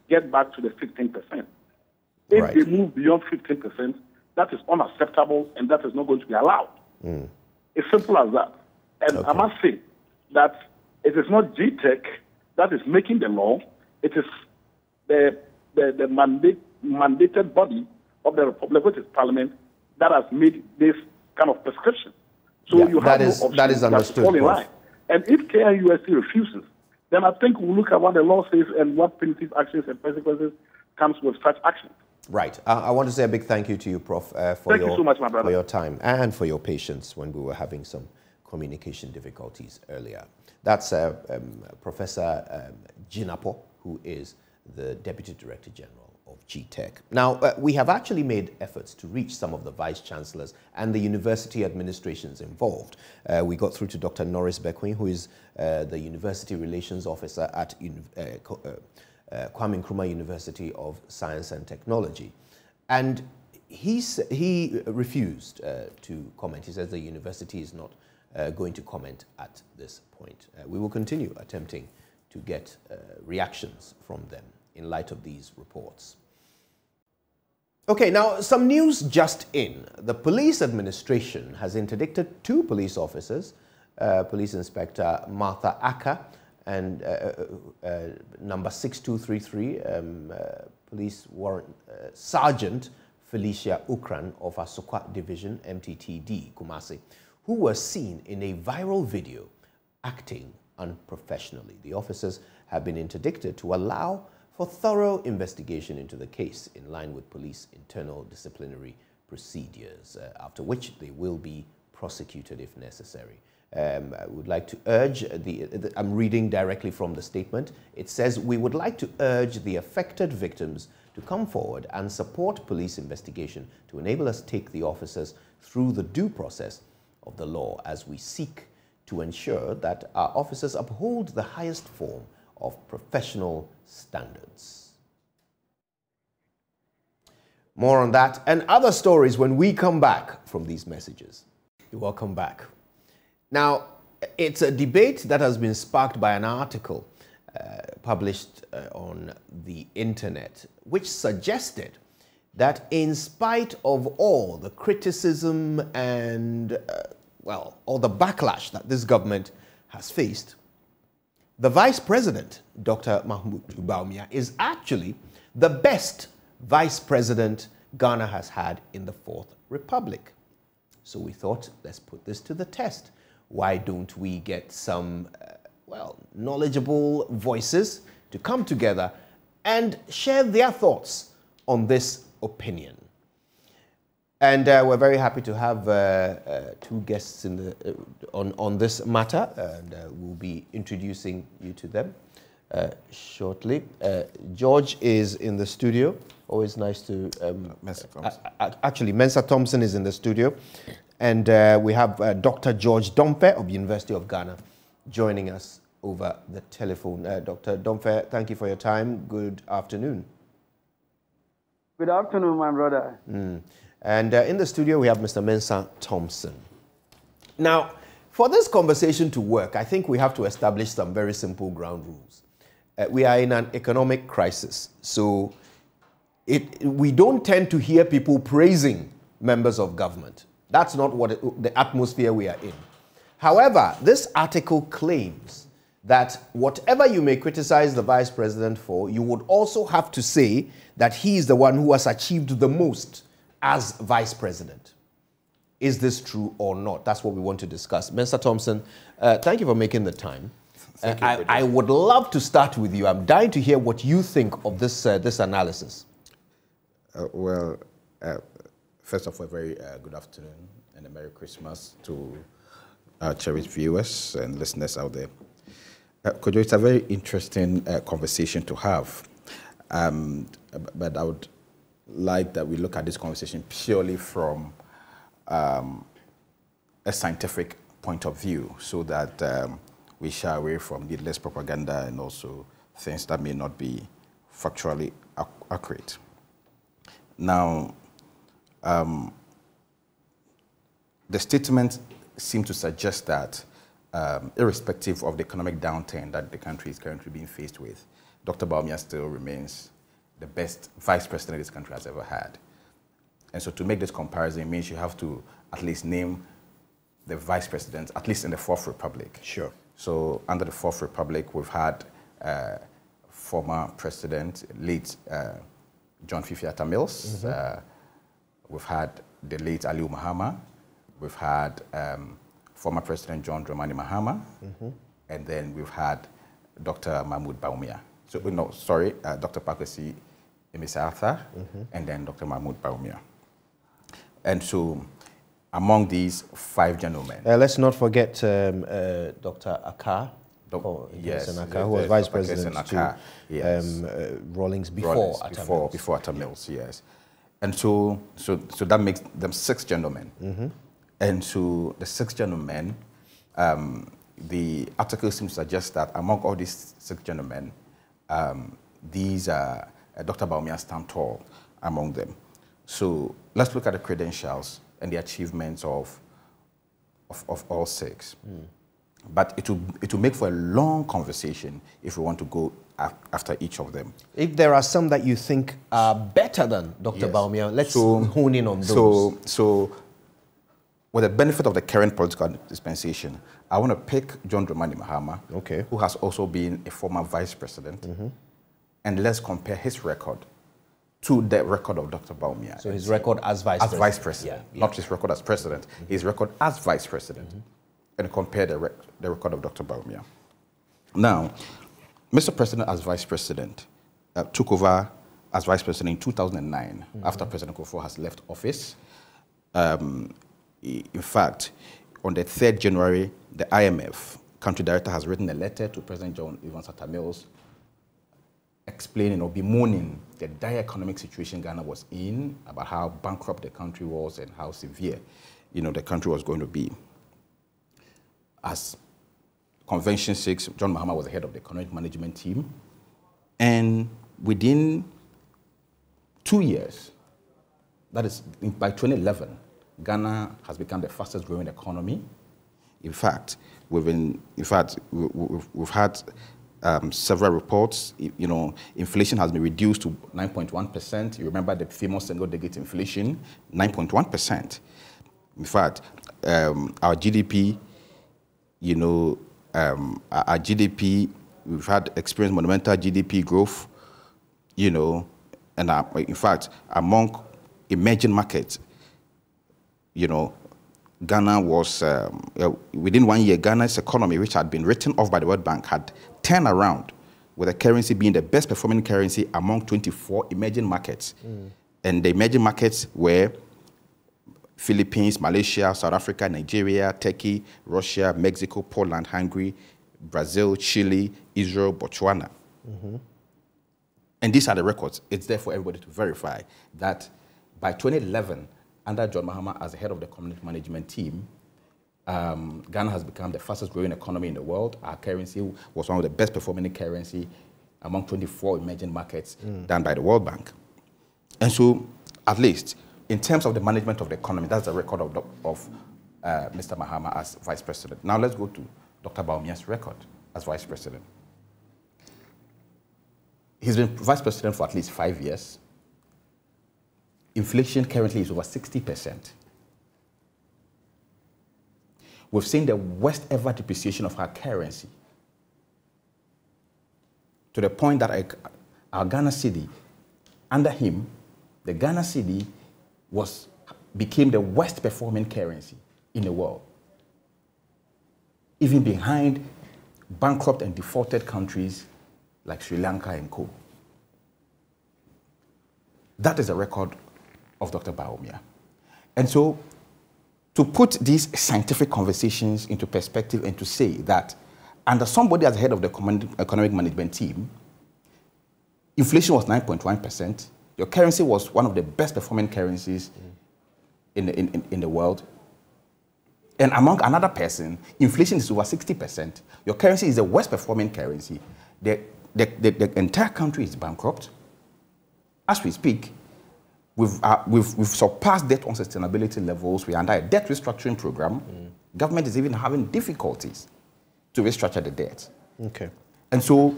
get back to the 15%. If they move beyond 15%, that is unacceptable and that is not going to be allowed. It's simple as that. And I must say that it is not GTEC that is making the law. It is the mandated body of the Republic, which is Parliament, that has made this kind of prescription. So you have no option that is understood. Fall in line. And if KNUST refuses, then I think we'll look at what the law says and what punitive actions and consequences comes with such action. Right. I want to say a big thank you to you, Prof, for your time and for your patience when we were having some communication difficulties earlier. That's Professor Jinapo, who is the Deputy Director General of GTEC. Now, we have actually made efforts to reach some of the Vice Chancellors and the university administrations involved. We got through to Dr. Norris Bekwin, who is the University Relations Officer at Kwame Nkrumah University of Science and Technology. And he refused to comment. He says the university is not going to comment at this point. We will continue attempting to get reactions from them in light of these reports. Okay, now some news just in. The police administration has interdicted 2 police officers, Police Inspector Martha Aka and number 6233, Police Warrant Sergeant Felicia Ukran of Asokwa Division, MTTD, Kumasi, who were seen in a viral video acting unprofessionally. The officers have been interdicted to allow for thorough investigation into the case in line with police internal disciplinary procedures, after which they will be prosecuted if necessary. I would like to urge I'm reading directly from the statement. It says, "We would like to urge the affected victims to come forward and support police investigation to enable us take the officers through the due process of the law as we seek to ensure that our officers uphold the highest form of professional standards." More on that and other stories when we come back from these messages. Welcome back. Now, it's a debate that has been sparked by an article published on the internet, which suggested that in spite of all the criticism and, all the backlash that this government has faced, the Vice President, Dr. Mahmoud Bawumia, is actually the best Vice President Ghana has had in the Fourth Republic. So we thought, let's put this to the test. Why don't we get some, knowledgeable voices to come together and share their thoughts on this opinion? And we're very happy to have two guests on this matter, and we'll be introducing you to them shortly. George is in the studio. Always nice to... actually, Mensa Thompson is in the studio. And we have Dr. George Domfe of the University of Ghana joining us over the telephone. Dr. Domfe, thank you for your time. Good afternoon. Good afternoon, my brother. And in the studio, we have Mr. Mensa Thompson. Now, for this conversation to work, I think we have to establish some very simple ground rules. We are in an economic crisis, so we don't tend to hear people praising members of government. That's not what the atmosphere we are in. However, this article claims that whatever you may criticize the Vice President for, you would also have to say that he is the one who has achieved the most as Vice President. Is this true or not? That's what we want to discuss. Mr. Thompson, thank you for making the time. I would love to start with you. I'm dying to hear what you think of this, this analysis. First of all, very good afternoon and a Merry Christmas to our cherished viewers and listeners out there. Kojo, it's a very interesting conversation to have, but I would like that we look at this conversation purely from a scientific point of view, so that we shy away from needless propaganda and also things that may not be factually accurate. Now, the statement seems to suggest that irrespective of the economic downturn that the country is currently being faced with, Dr. Bawumia still remains the best vice president this country has ever had. And so to make this comparison means you have to at least name the vice president, at least in the Fourth Republic. Sure. So under the Fourth Republic, we've had former president, late John Fifi Atta Mills. We've had the late Aliu Mahama. We've had former President John Dramani Mahama. And then we've had Dr. Mahmoud Bawumia. So, no, sorry, Dr. Pakwesi Emisartha, and then Dr. Mahmoud Bawumia. And so, among these 5 gentlemen... let's not forget Dr. Akar. Yes, Akar, who was vice president to Rawlings before Atta Mills, yes. And so that makes them 6 gentlemen. And so the 6 gentlemen, the article seems to suggest that among all these 6 gentlemen, these are Dr. Bawumia stand tall among them. So let's look at the credentials and the achievements of all 6. But it will make for a long conversation if we want to go after each of them. If there are some that you think are better than Dr. Bawumia, let's hone in on those. So with the benefit of the current political dispensation, I want to pick John Dramani Mahama, who has also been a former vice president, and let's compare his record to the record of Dr. Bawumia. So his record as vice president. As vice president, not his record as president. His record as vice president, and compare the record of Dr. Bawumia. Now, Mr. President as vice president took over as vice president in 2009 after President Kufuor has left office. In fact, on the 3rd January, the IMF country director has written a letter to President John Evans Atta Mills explaining or bemoaning the dire economic situation Ghana was in, about how bankrupt the country was and how severe, the country was going to be. As Convention 6, John Mahama was the head of the economic management team, and within 2 years, that is by 2011, Ghana has become the fastest growing economy. In fact, we've had several reports. Inflation has been reduced to 9.1%. You remember the famous single-digit inflation, 9.1%. In fact, our GDP, our GDP, we've had experienced monumental GDP growth, and in fact, among emerging markets, Ghana was, within 1 year, Ghana's economy, which had been written off by the World Bank, had turned around, with the currency being the best performing currency among 24 emerging markets. And the emerging markets were Philippines, Malaysia, South Africa, Nigeria, Turkey, Russia, Mexico, Poland, Hungary, Brazil, Chile, Israel, Botswana. And these are the records. It's there for everybody to verify that by 2011, under John Mahama as the head of the economic management team, Ghana has become the fastest growing economy in the world. Our currency was one of the best performing currency among 24 emerging markets done by the World Bank. And so, at least, in terms of the management of the economy, that's the record of Mr. Mahama as vice president. Now let's go to Dr. Bawumia's record as vice president. He's been vice president for at least 5 years. Inflation currently is over 60%. We've seen the worst ever depreciation of our currency, to the point that our Ghana cedi, under him, the Ghana cedi became the worst performing currency in the world, even behind bankrupt and defaulted countries like Sri Lanka and co. That is a record of Dr. Bawumia. And so, to put these scientific conversations into perspective and to say that under somebody as head of the economic management team, inflation was 9.1%, your currency was one of the best performing currencies in the world, and among another person, inflation is over 60%, your currency is the worst performing currency, the entire country is bankrupt. As we speak, we've surpassed debt unsustainability levels. We're under a debt restructuring program. Government is even having difficulties to restructure the debt. Okay. And so,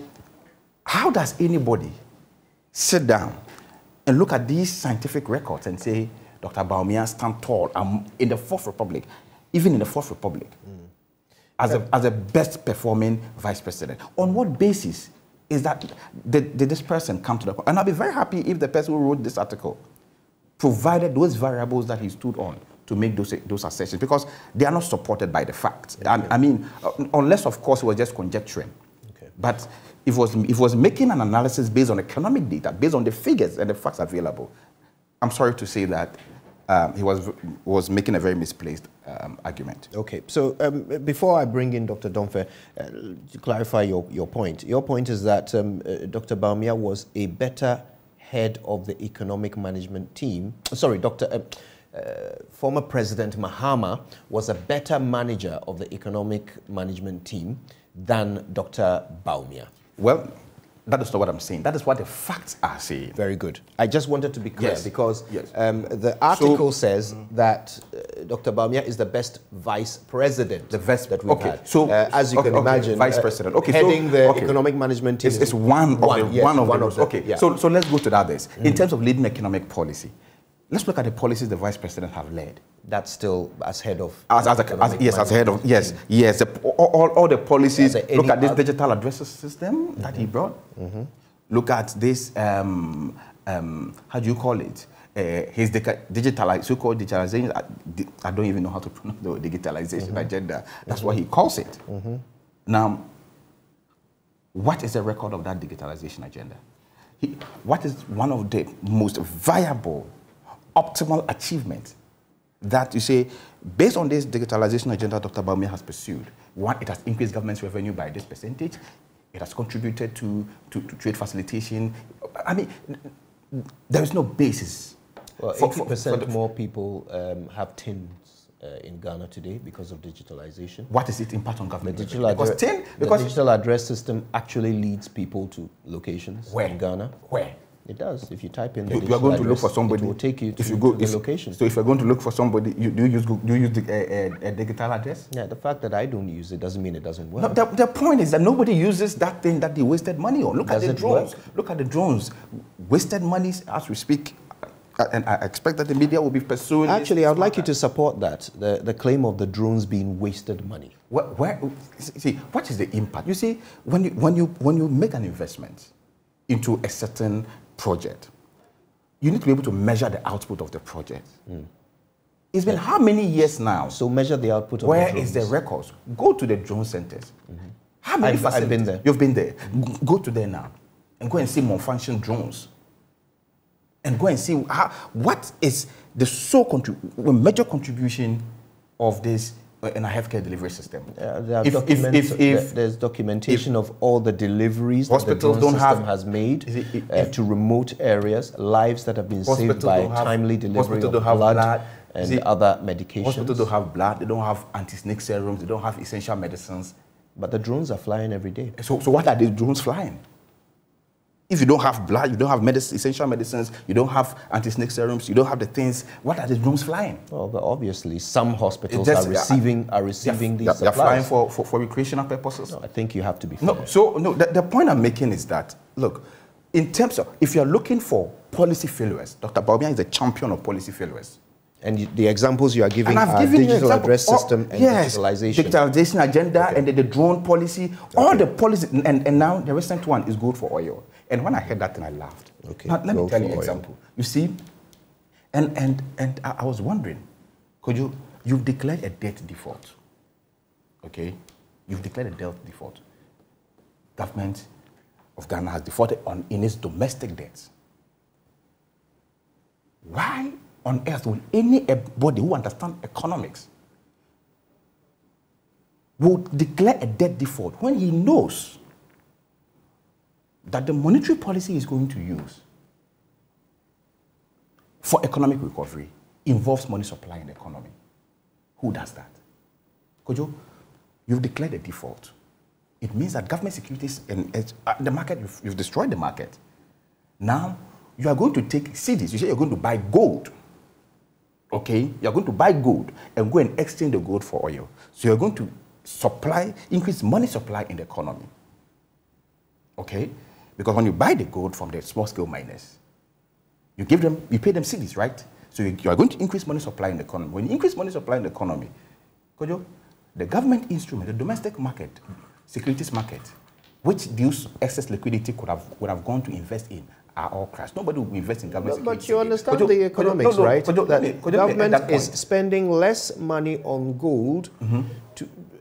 how does anybody sit down and look at these scientific records and say, Dr. Bawumia stand tall in the Fourth Republic, even in the Fourth Republic, as a best performing vice president? On what basis is that did this person come to the point? And I'll be very happy if the person who wrote this article provided those variables that he stood on to make those assertions, because they are not supported by the facts. Okay. I mean, unless, of course, it was just conjecturing. Okay. But if it was making an analysis based on economic data, based on the figures and the facts available, I'm sorry to say that he was making a very misplaced argument. Okay, so before I bring in Dr. Domfe, to clarify your point is that Dr. Bawumia was a better head of the economic management team. Sorry, former President Mahama was a better manager of the economic management team than Dr. Bawumia. Well, that is not what I'm saying. That is what the facts are saying. Very good. I just wanted to be clear, because the article says that Dr. Bawumia is the best vice president that we've had. So, as you can imagine, vice president. Heading the economic management team is one of those. Okay, yeah. So let's go to the others. In terms of leading economic policy, let's look at the policies the vice president have led. That's still as head of... As head of... Yes. All the policies. Look at this digital addressing system that he brought. Look at this how do you call it? His so-called digitalization, I don't even know how to pronounce the digitalization agenda. That's what he calls it. Now, what is the record of that digitalization agenda? What is one of the most viable, optimal achievements that you say, based on this digitalization agenda Dr. Bawumia has pursued, one, it has increased government's revenue by this percentage, it has contributed to trade facilitation. I mean, there is no basis. Well, 80% more people have TINs in Ghana today because of digitalization. What is its impact on government? The digital address system actually leads people to locations in Ghana. Where? It does. If you type in the you are going to look for somebody, it will take you to the location. So if you're going to look for somebody, do you use a digital address? Yeah, the fact that I don't use it doesn't mean it doesn't work. No, the point is that nobody uses that thing that they wasted money on. Look at the drones. Look at the drones. Wasted money as we speak. And I expect that the media will be pursuing. Actually, I would like you to support that, the claim of the drones being wasted money. See, what is the impact? You see, when you make an investment into a certain project, you need to be able to measure the output of the project. It's been how many years now? So measure the output of the drones. Where is the records? Go to the drone centers. How many facilities? I've been there. You've been there. Go to there now and go and see malfunction drones. And go and see what is the major contribution of this in a healthcare delivery system. There's documentation of all the deliveries that the drone system has made to remote areas, lives that have been saved by timely delivery of blood and other medications. Hospitals don't have blood, they don't have anti-snake serums, they don't have essential medicines. But the drones are flying every day. So what are the drones flying? If you don't have blood, you don't have essential medicines, you don't have anti-snake serums, you don't have the things, what are the drones flying? Well, but obviously some hospitals are receiving these supplies. They're flying for recreational purposes? No, I think you have to be fair. The point I'm making is that, look, in terms of, if you're looking for policy failures, Dr. Bawumia is a champion of policy failures. And the examples you are giving are digital address system and digitalization. Digitalization agenda and the drone policy, all the policies, and now the recent one is good for oil. And when I heard that thing, I laughed. Okay. Now, let me tell you an example. You see, and I was wondering, you've declared a debt default. Okay? You've declared a debt default. Government of Ghana has defaulted in its domestic debts. Why on earth would anybody who understands economics would declare a debt default when he knows that the monetary policy is going to use for economic recovery involves money supply in the economy? Who does that? Kojo, you've declared a default. It means that government securities and the market, you've destroyed the market. Now, you are going to take cedis. You say you're going to buy gold. Okay? You're going to buy gold and go and exchange the gold for oil. So you're going to increase money supply in the economy. Okay? Because when you buy the gold from the small-scale miners, you pay them cedis, right? So you are going to increase money supply in the economy. When you increase money supply in the economy, Kojo, the government instrument, the domestic market, securities market, which deals excess liquidity would have gone to invest in, are all crashed. Nobody will invest in government securities. But you understand the economics, right? The government is spending less money on gold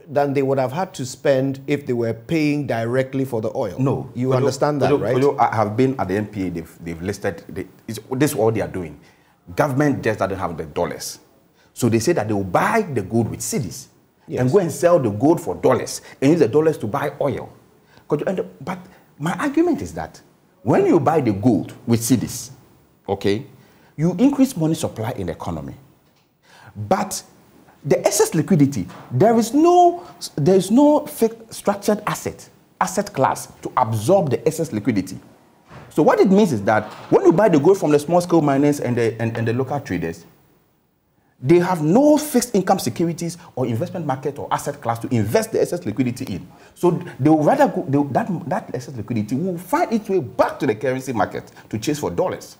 than they would have had to spend if they were paying directly for the oil. No. You understand that, right? I have been at the NPA, they've listed, this is what they are doing. Government just doesn't have the dollars. So they say that they will buy the gold with cedis and go and sell the gold for dollars and use the dollars to buy oil. But my argument is that when you buy the gold with cedis, okay, you increase money supply in the economy. But the excess liquidity, there is no structured asset class to absorb the excess liquidity. So what it means is that when you buy the gold from the small-scale miners and the local traders, they have no fixed income securities or investment market or asset class to invest the excess liquidity in. So they will rather that excess liquidity will find its way back to the currency market to chase for dollars.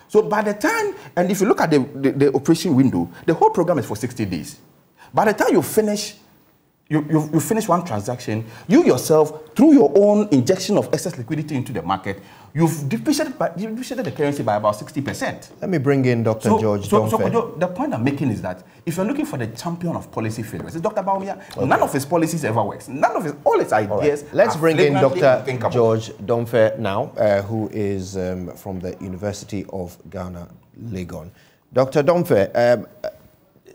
So by the time, and if you look at the operation window, the whole program is for 60 days. By the time you finish You finish one transaction, you yourself, through your own injection of excess liquidity into the market, you've depreciated the currency by about 60%. Let me bring in Dr. George Domfe. The point I'm making is that if you're looking for the champion of policy failures, it's Dr. Bawumia. Okay. None of his policies ever works. None of all his ideas. Right. Let's bring in Dr. George Domfe now, who is from the University of Ghana, Legon. Dr. Domfe,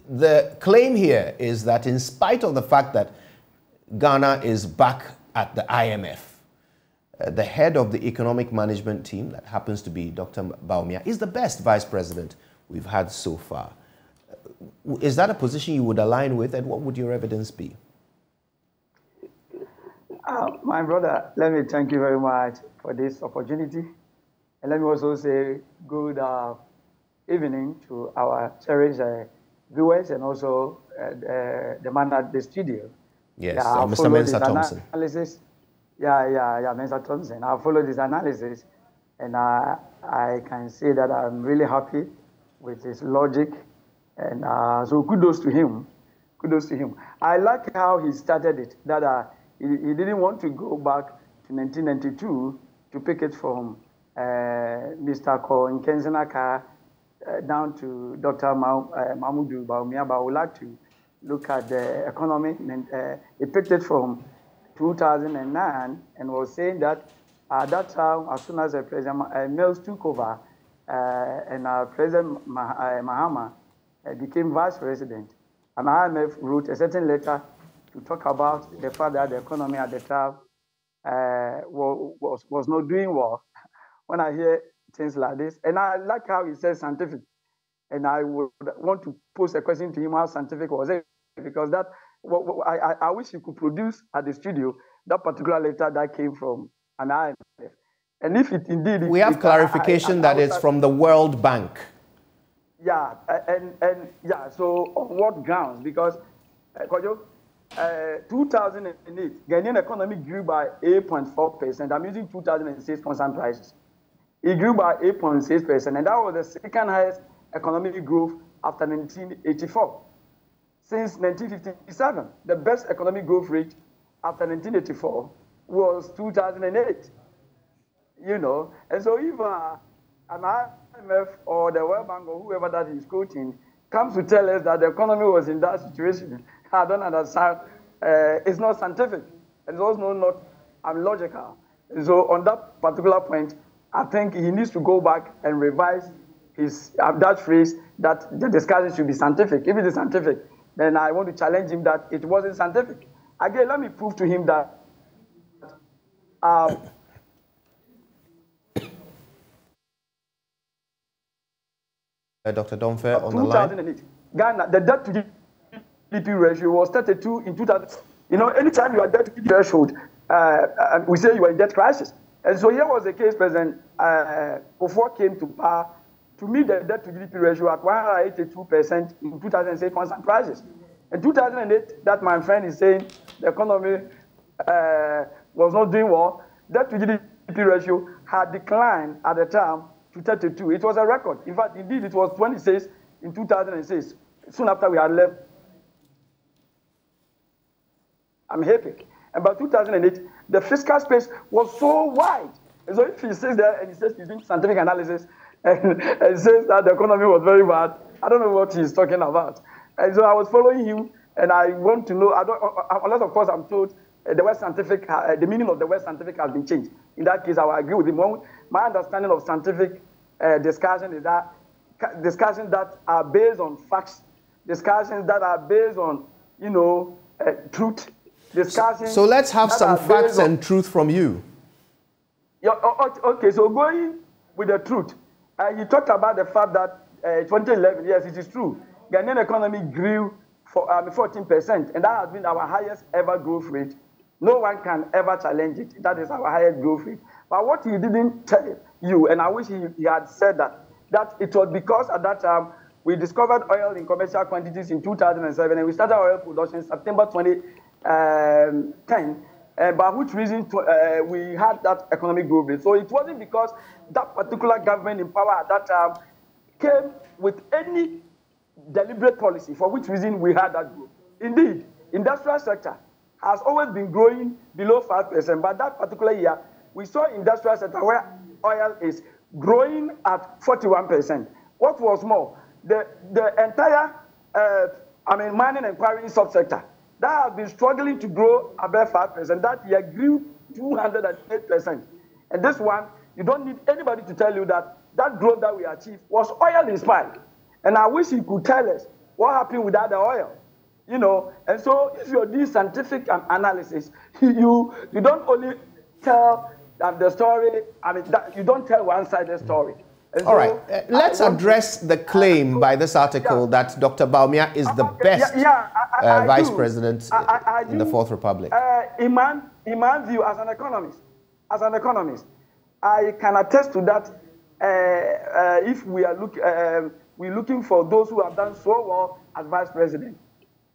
the claim here is that in spite of the fact that Ghana is back at the IMF, the head of the economic management team, that happens to be Dr. Bawumia, is the best vice president we've had so far. Is that a position you would align with, and what would your evidence be? My brother, let me thank you very much for this opportunity. And let me also say good evening to our cherished viewers and also the man at the studio. Yes, Mr. Mensah Thompson. Mensah Thompson. I follow this analysis, and I can say that I'm really happy with his logic, and so kudos to him. Kudos to him. I like how he started it, that he didn't want to go back to 1992 to pick it from Mr. Kojo Yankson down to Dr. Mahamudu Bawumia, but I would like to look at the economy. He picked it from 2009 and was saying that at that time, as soon as President Mills took over and President Mahama became vice president, and IMF wrote a certain letter to talk about the fact that the economy at the time was not doing well. When I hear things like this, and I like how he says scientific, and I would want to pose a question to him: how scientific was it? Because that I wish he could produce at the studio that particular letter that came from an IMF, and if it indeed we have clarification that it's from the World Bank. Yeah, and yeah. So on what grounds? Because Kojo, 2008, Ghanaian economy grew by 8.4%. I'm using 2006 constant prices. It grew by 8.6%, and that was the second highest economic growth after 1984. Since 1957, the best economic growth rate after 1984 was 2008. You know, and so if an IMF or the World Bank or whoever that is quoting comes to tell us that the economy was in that situation, I don't understand. It's not scientific. It's also not logical. And so on that particular point, I think he needs to go back and revise his that phrase that the discussion should be scientific. If it is scientific, then I want to challenge him that it wasn't scientific. Again, let me prove to him that Dr. Domfe on the line. 2008, Ghana, the debt to GDP ratio was 32 in 2000. You know, anytime you are debt to GDP threshold, we say you are in debt crisis. And so here was the case, President Kufuor came to power to meet the debt to GDP ratio at 182% in 2006 constant prices. In 2008, that my friend is saying the economy was not doing well. Debt to GDP ratio had declined at the time to 32. It was a record. In fact, indeed, it was 26 in 2006, soon after we had left. I'm happy. And by 2008, the fiscal space was so wide. And so if he sits there and he says he's doing scientific analysis and says that the economy was very bad, I don't know what he's talking about. And so I was following him, and I want to know, unless of course I'm told the word scientific, the meaning of the word scientific has been changed. In that case, I will agree with him. My understanding of scientific discussion is that discussions that are based on facts, discussions that are based on, you know, truth. So let's have some facts and truth from you. Yeah, okay, so going with the truth, you talked about the fact that 2011, yes, it is true. Ghanaian economy grew for 14%, and that has been our highest ever growth rate. No one can ever challenge it. That is our highest growth rate. But what he didn't tell you, and I wish he had said that it was because at that time we discovered oil in commercial quantities in 2007, and we started oil production September 2010, by which reason we had that economic growth rate. So it wasn't because that particular government in power at that time came with any deliberate policy for which reason we had that growth. Indeed, industrial sector has always been growing below 5%, but that particular year, we saw industrial sector where oil is growing at 41%. What was more, the entire, mining and quarrying subsector, that has been struggling to grow above 5%. That year grew 208%. And this one, you don't need anybody to tell you that that growth that we achieved was oil inspired. And I wish you could tell us what happened without the oil. You know, and so if you're doing scientific analysis, you don't only tell the story, you don't tell one-sided story. And all right, let's address the claim by this article that Dr. Bawumia is the best vice president in the Fourth Republic. In my view, as an economist, I can attest to that. If we are we're looking for those who have done so well as vice president.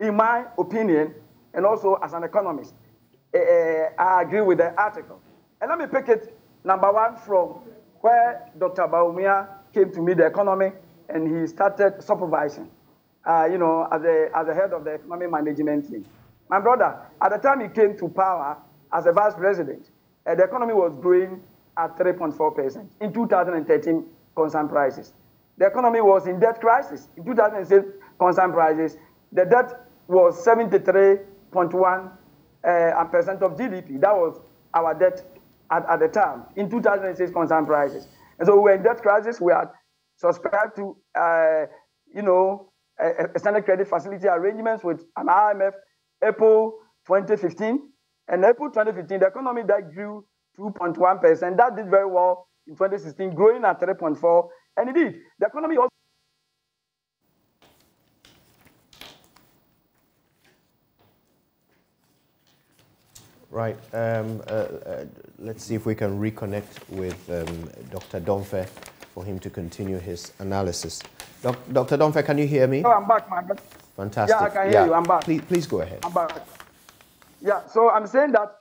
In my opinion, and also as an economist, I agree with the article. And let me pick it, number one, from where Dr. Bawumia came to meet the economy and he started supervising, as the head of the economic management team. My brother, at the time he came to power as a vice president, the economy was growing at 3.4% in 2013 concern prices. The economy was in debt crisis. In 2006 concern prices, the debt was 73.1% of GDP. That was our debt at the time, in 2006 concern prices. And so we were in debt crisis. We had subscribed to, standard credit facility arrangements with an IMF, April 2015. And April 2015, the economy that grew 2.1%. That did very well in 2016, growing at 3.4%. And indeed, the economy also. Right. Let's see if we can reconnect with Dr. Domfe for him to continue his analysis. Dr. Domfe, can you hear me? Oh, I'm back, man. Fantastic. Yeah, I can hear you. I'm back. Please go ahead. I'm back. Yeah, so I'm saying that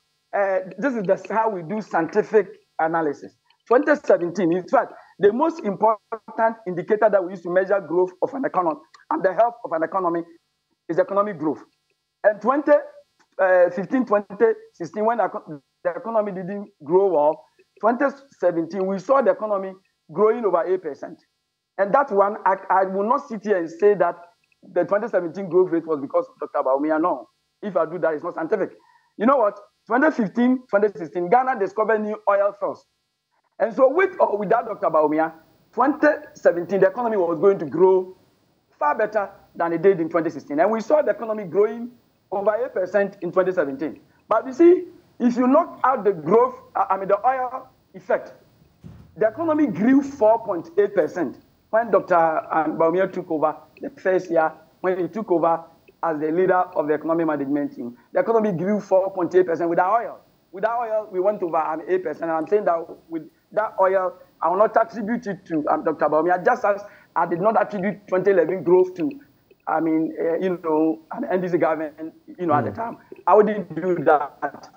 this is how we do scientific analysis. 2017, in fact, the most important indicator that we use to measure growth of an economy and the health of an economy is economic growth. And 2015, 2016, when the economy didn't grow well, 2017, we saw the economy growing over 8%. And that one, I will not sit here and say that the 2017 growth rate was because of Dr. Bawumia. No. If I do that, it's not scientific. You know what? 2015, 2016, Ghana discovered new oil first. And so with or without Dr. Bawumia, 2017, the economy was going to grow far better than it did in 2016. And we saw the economy growing over 8% in 2017. But you see, if you knock out the growth, the oil effect, the economy grew 4.8% when Dr. Bawumia took over the first year, when he took over as the leader of the economic management team. The economy grew 4.8% without oil. Without oil, we went over 8%. And I'm saying that with that oil, I will not attribute it to Dr. Bawumia, just as I did not attribute 2011 growth to, an NDC government, at the time. I wouldn't do that.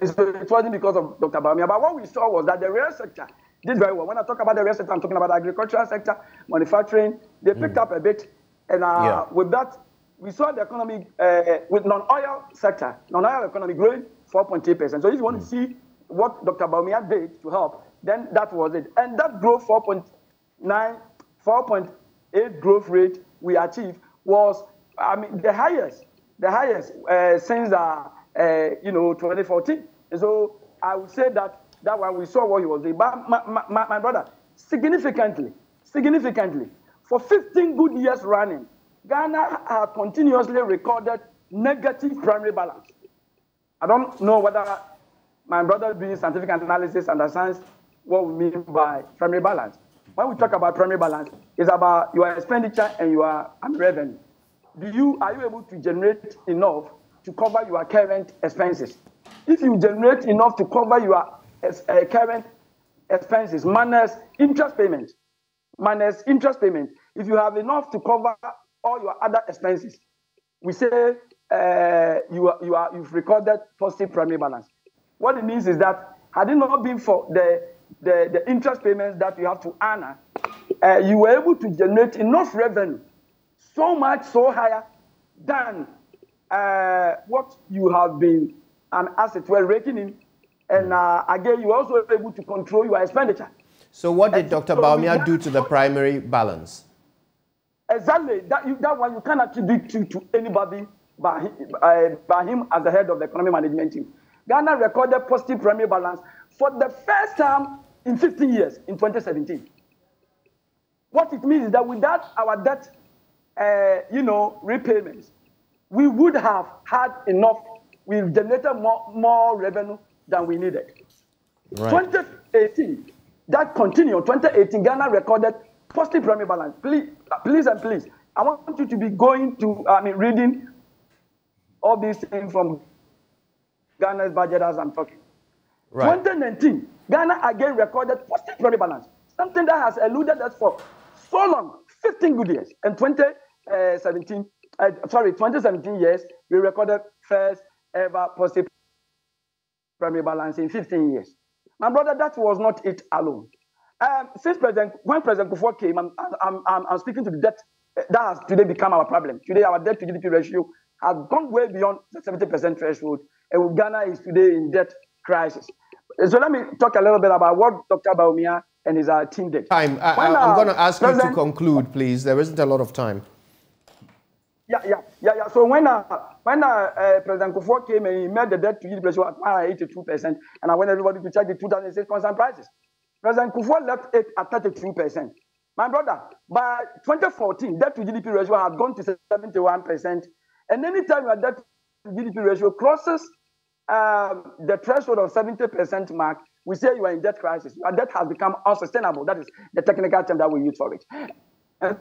So it wasn't because of Dr. Bawumia. But what we saw was that the real sector did very well. When I talk about the real sector, I'm talking about the agricultural sector, manufacturing. They picked up a bit. And with that, we saw the economy with non-oil sector, non-oil economy growing 4.8%. So if you want to see what Dr. Bawumia did to help, then that was it. And that growth, 4.8 growth rate we achieved was, the highest since 2014. And so I would say that one we saw what he was doing. But my brother, significantly, for 15 good years running, Ghana has continuously recorded negative primary balance. I don't know whether my brother doing scientific analysis understands what we mean by primary balance. When we talk about primary balance, it's about your expenditure and your revenue. Are you able to generate enough to cover your current expenses? If you generate enough to cover your current expenses, minus interest payment, if you have enough to cover all your other expenses, we say you've recorded positive primary balance. What it means is that had it not been for the interest payments that you have to honor, you were able to generate enough revenue, so much so higher than what you have been, as it were, raking in, and again, you also able to control your expenditure. So what did Dr. Bawumia do to the primary balance? Exactly. That one you can't attribute to anybody by him as the head of the economic management team. Ghana recorded positive primary balance for the first time in 15 years in 2017. What it means is that without our debt, repayments, we would have had enough. We've generated more revenue than we needed. Right. 2018, that continued. 2018, Ghana recorded positive primary balance. Please, I want you to be going to, reading all these things from Ghana's budget as I'm talking. Right. 2019, Ghana again recorded positive primary balance, something that has eluded us for so long, 15 good years. And 2017 years, we recorded first ever positive primary balance in 15 years. My brother, that was not it alone. When President Kufuor came, I'm speaking to the debt that has today become our problem. Today, our debt to GDP ratio has gone way beyond the 70% threshold, and Ghana is today in debt crisis. So let me talk a little bit about what Dr. Bawumia and his team did. I'm going to ask you to conclude, please. There isn't a lot of time. Yeah. So when President Kufuor came and he made the debt to GDP ratio at 82%, and I want everybody to check the 2006 concern prices. President Kufuor left it at 32%. My brother, by 2014, debt to GDP ratio had gone to 71%. And anytime your debt to GDP ratio crosses the threshold of 70% mark, we say you are in debt crisis. Your debt has become unsustainable. That is the technical term that we use for it. And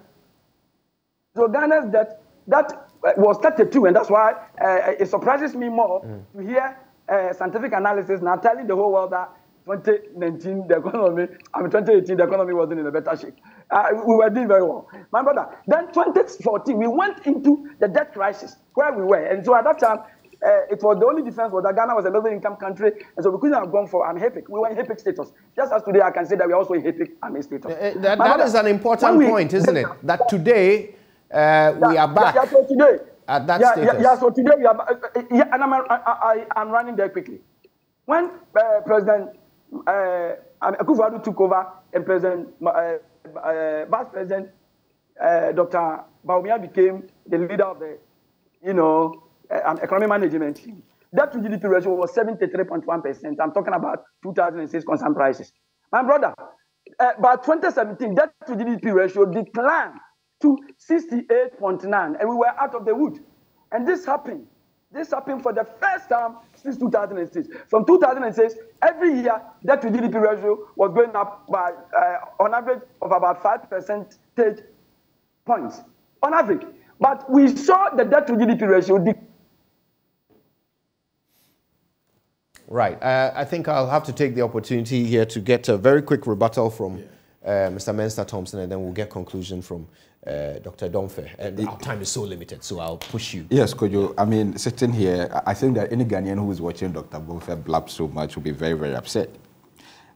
so Ghana's debt, that was 32, and that's why it surprises me more to hear scientific analysis now telling the whole world that 2019, the economy, 2018, the economy wasn't in a better shape. We were doing very well. My brother, then 2014, we went into the debt crisis where we were. And so at that time, it was the only difference was that Ghana was a middle income country, and so we couldn't have gone for an HIPIC. We were in HIPIC status. Just as today, I can say that we're also in HIPIC status. That is an important point, isn't it? That today, we are back at that status. Yeah, so today we are back. And I'm running there quickly. When President Akufo-Addo took over, and Vice President Dr. Bawumia became the leader of the, economic management team. Debt to GDP ratio was 73.1%. I'm talking about 2006 concern prices. My brother, by 2017, debt to GDP ratio declined to 68.9, and we were out of the wood. And this happened for the first time since 2006. From 2006, every year, debt to GDP ratio was going up by, on average, of about 5 percentage points, on average. But we saw the debt to GDP ratio decline. Right. I think I'll have to take the opportunity here to get a very quick rebuttal from Mr. Menster Thompson, and then we'll get conclusion from Dr. Domfe. And our time is so limited, so I'll push you. Yes, Kojo. I mean, sitting here, I think that any Ghanaian who is watching Dr. Domfe blab so much will be very, very upset.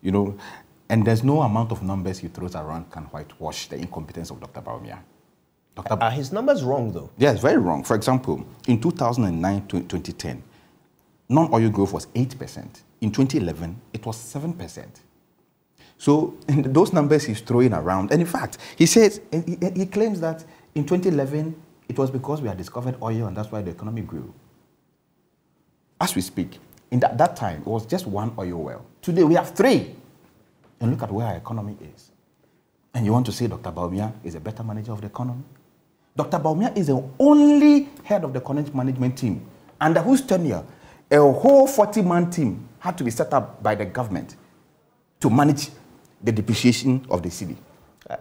And there's no amount of numbers he throws around can whitewash the incompetence of Dr. Bawumia. Are his numbers wrong, though? Yes, very wrong. For example, in 2009 to 2010, non-oil growth was 8%. In 2011, it was 7%. So those numbers he's throwing around, and in fact, he says, he claims that in 2011, it was because we had discovered oil and that's why the economy grew. As we speak, in that time, it was just one oil well. Today, we have 3. And look at where our economy is. And you want to say Dr. Bawumia is a better manager of the economy? Dr. Bawumia is the only head of the economic management team under whose tenure a whole 40-man team had to be set up by the government to manage the depreciation of the city.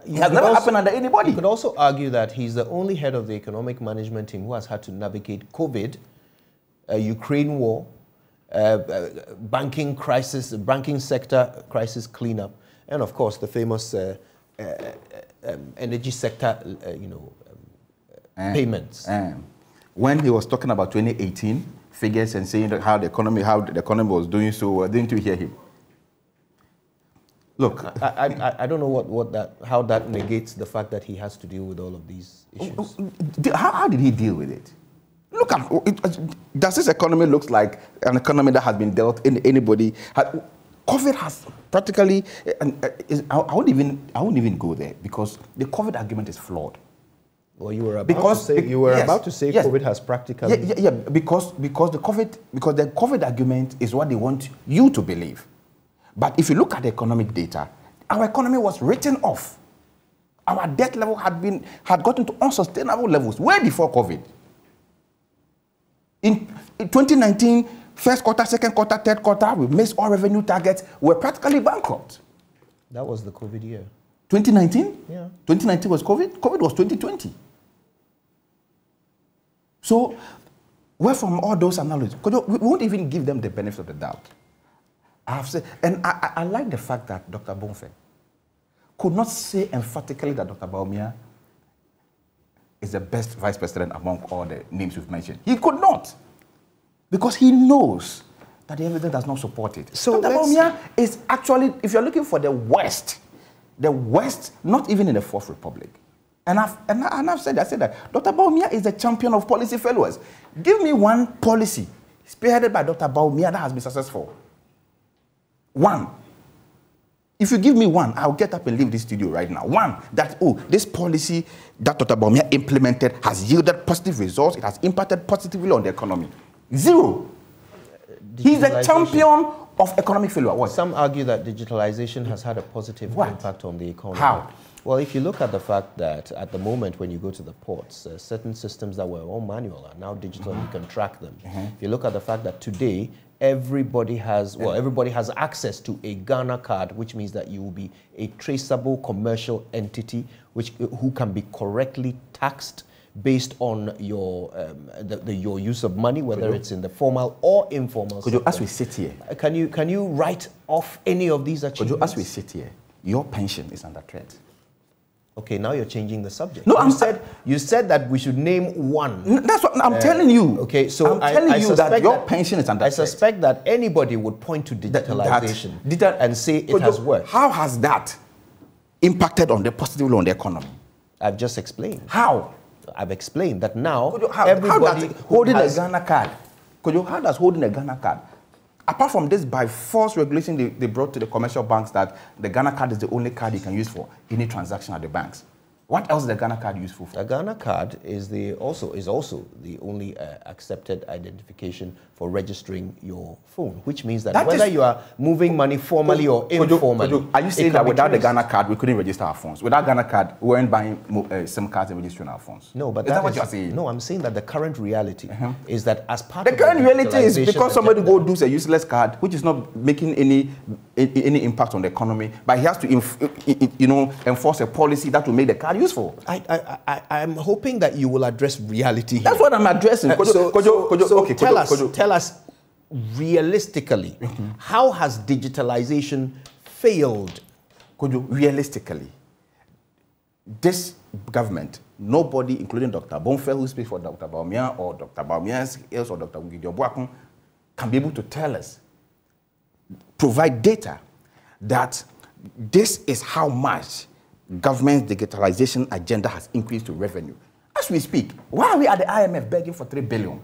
It has never happened under anybody. You could also argue that he's the only head of the economic management team who has had to navigate COVID, Ukraine war, banking crisis, banking sector crisis cleanup, and of course the famous energy sector, payments. When he was talking about 2018 figures and saying that how the economy was doing so well, didn't you hear him? Look, I don't know how that negates the fact that he has to deal with all of these issues. How did he deal with it? Look look at does this economy look like an economy that has been dealt in anybody? COVID has practically, I won't even go there because the COVID argument is flawed. Well, you were about to say yes, COVID has practically. Because the COVID argument is what they want you to believe. But if you look at the economic data, our economy was written off. Our debt level had gotten to unsustainable levels way before COVID. In 2019, first quarter, second quarter, third quarter, we missed all revenue targets. We're practically bankrupt. That was the COVID year. 2019? Yeah. 2019 was COVID? COVID was 2020. So, where from all those analyses? We won't even give them the benefit of the doubt. I have said, and I like the fact that Dr. Bonfe could not say emphatically that Dr. Bawumia is the best vice president among all the names we've mentioned. He could not. Because he knows that the evidence does not support it. So Dr. Bawumia is actually, if you're looking for the West, not even in the Fourth Republic. And I've said that Dr. Bawumia is the champion of policy failures. Give me one policy spearheaded by Dr. Bawumia that has been successful. One. If you give me one, I'll get up and leave this studio right now. One, that, this policy that Dr. Bawumia implemented has yielded positive results. It has impacted positively on the economy. Zero. He's the champion of economic failure. What? Some argue that digitalization has had a positive impact on the economy. How? Well, if you look at the fact that at the moment when you go to the ports, certain systems that were all manual are now digital and you can track them. If you look at the fact that today, everybody has access to a Ghana card, which means that you will be a traceable commercial entity who can be correctly taxed based on your your use of money, whether it's in the formal or informal sector. As we sit here, can you write off any of these achievements? As we sit here, your pension is under threat. Okay, now you're changing the subject. No, you said that we should name one. That's what I'm telling you. Okay, so I'm telling you that your pension is under threat. I suspect that anybody would point to digitalization and say it has worked. How has that impacted positively on the economy? I've just explained. How? I've explained that now everybody holding a Ghana card. How does holding a Ghana card? Apart from this by force regulation they brought to the commercial banks that the Ghana card is the only card you can use for any transaction at the banks. What else is the Ghana card useful for? The Ghana card is also the only accepted identification for registering your phone, which means that whether you are moving money formally or informally. Are you saying that without the Ghana card we couldn't register our phones? Without Ghana card we weren't buying SIM cards and registering our phones? No, but is that what you're saying? No, I'm saying that the current reality is that as part of the current reality is because somebody go do a useless card, which is not making any impact on the economy, but he has to enforce a policy that will make the card useful. I'm hoping that you will address reality here. That's what I'm addressing. Tell us realistically, how has digitalization failed? Realistically, this government, nobody, including Dr. Bonfe, who speaks for Dr. Bawumia or Dr. Bawumia's or Dr. Gideon Boakun, can be able to tell us, provide data that this is how much government's digitalization agenda has increased to revenue. As we speak, why are we at the IMF begging for 3 billion?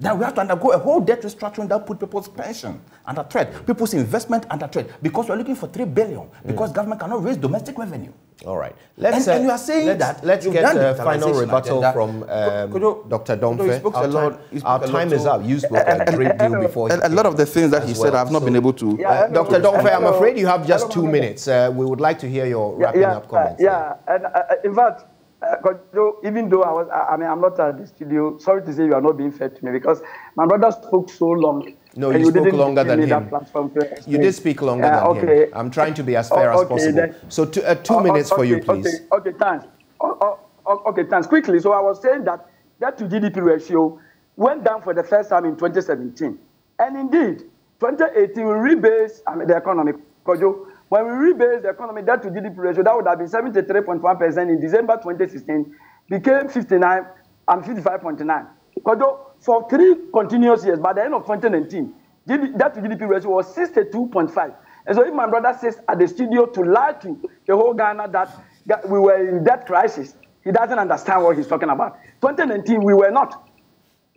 Now we have to undergo a whole debt restructuring that put people's pension under threat, people's investment under threat, because we're looking for 3 billion, because government cannot raise domestic revenue. All right. And you are saying let's get a final rebuttal from Dr. Domfe. Our time is up. You spoke a great deal before. A lot of the things that he said, I've not been able to. Dr. Domfe, I'm afraid you have just 2 minutes. We would like to hear your wrapping up comments. And in fact, even though I'm not at the studio, sorry to say you are not being fair to me because my brother spoke so long. No, you spoke longer than him. You did speak longer than him. I'm trying to be as fair as possible. Then, so 2 minutes for you, please. Okay, thanks. Okay, thanks. Quickly, so I was saying that debt to GDP ratio went down for the first time in 2017. And indeed, 2018, we rebased the economy. Kojo, when we rebased the economy, debt to GDP ratio, that would have been 73.1% in December 2016, became 59 and 55.9. Kojo, for 3 continuous years, by the end of 2019, debt to GDP ratio was 62.5. And so if my brother says at the studio to lie to the whole Ghana that we were in debt crisis, he doesn't understand what he's talking about. 2019, we were not.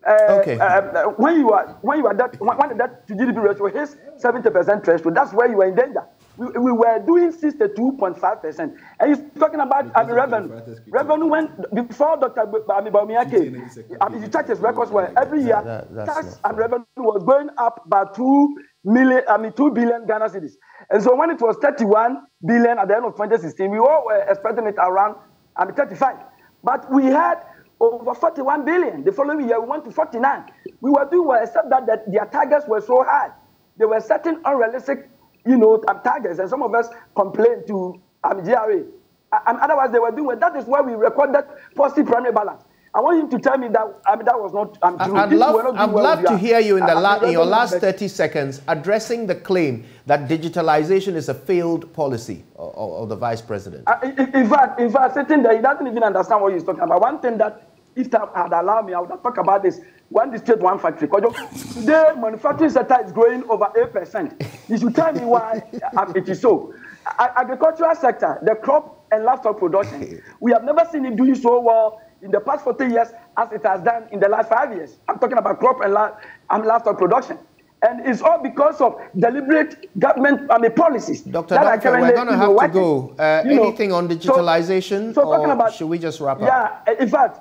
when the debt to GDP ratio hits 70% threshold, that's where you are in danger. We were doing 62.5%. And he's talking about revenue. Revenue went before Dr. Bawumia came. You check his records where every year tax and revenue was going up by 2 billion Ghana cedis. And so when it was 31 billion at the end of 2016, we all were expecting it around 35. But we had over 41 billion. The following year, we went to 49. We were doing well, except that their targets were so high. They were setting unrealistic, targets, and some of us complained to GRA. Otherwise, they were doing well. That is why we recorded positive primary balance. I want him to tell me that that was not true. I'd love to hear you in your last 30 seconds addressing the claim that digitalization is a failed policy of the Vice President. In fact, sitting there, he doesn't even understand what he's talking about. One thing that, if time had allowed me, I would have talked about this. One district, one factory. Today, manufacturing sector is growing over 8%. You should tell me why it is so. Agricultural sector, the crop and livestock production, we have never seen it doing so well in the past 40 years as it has done in the last 5 years. I'm talking about crop and livestock production. And it's all because of deliberate government policies. Dr. Donfe, we're going to have to go. Anything on digitalization, or should we just wrap up? Yeah, in fact,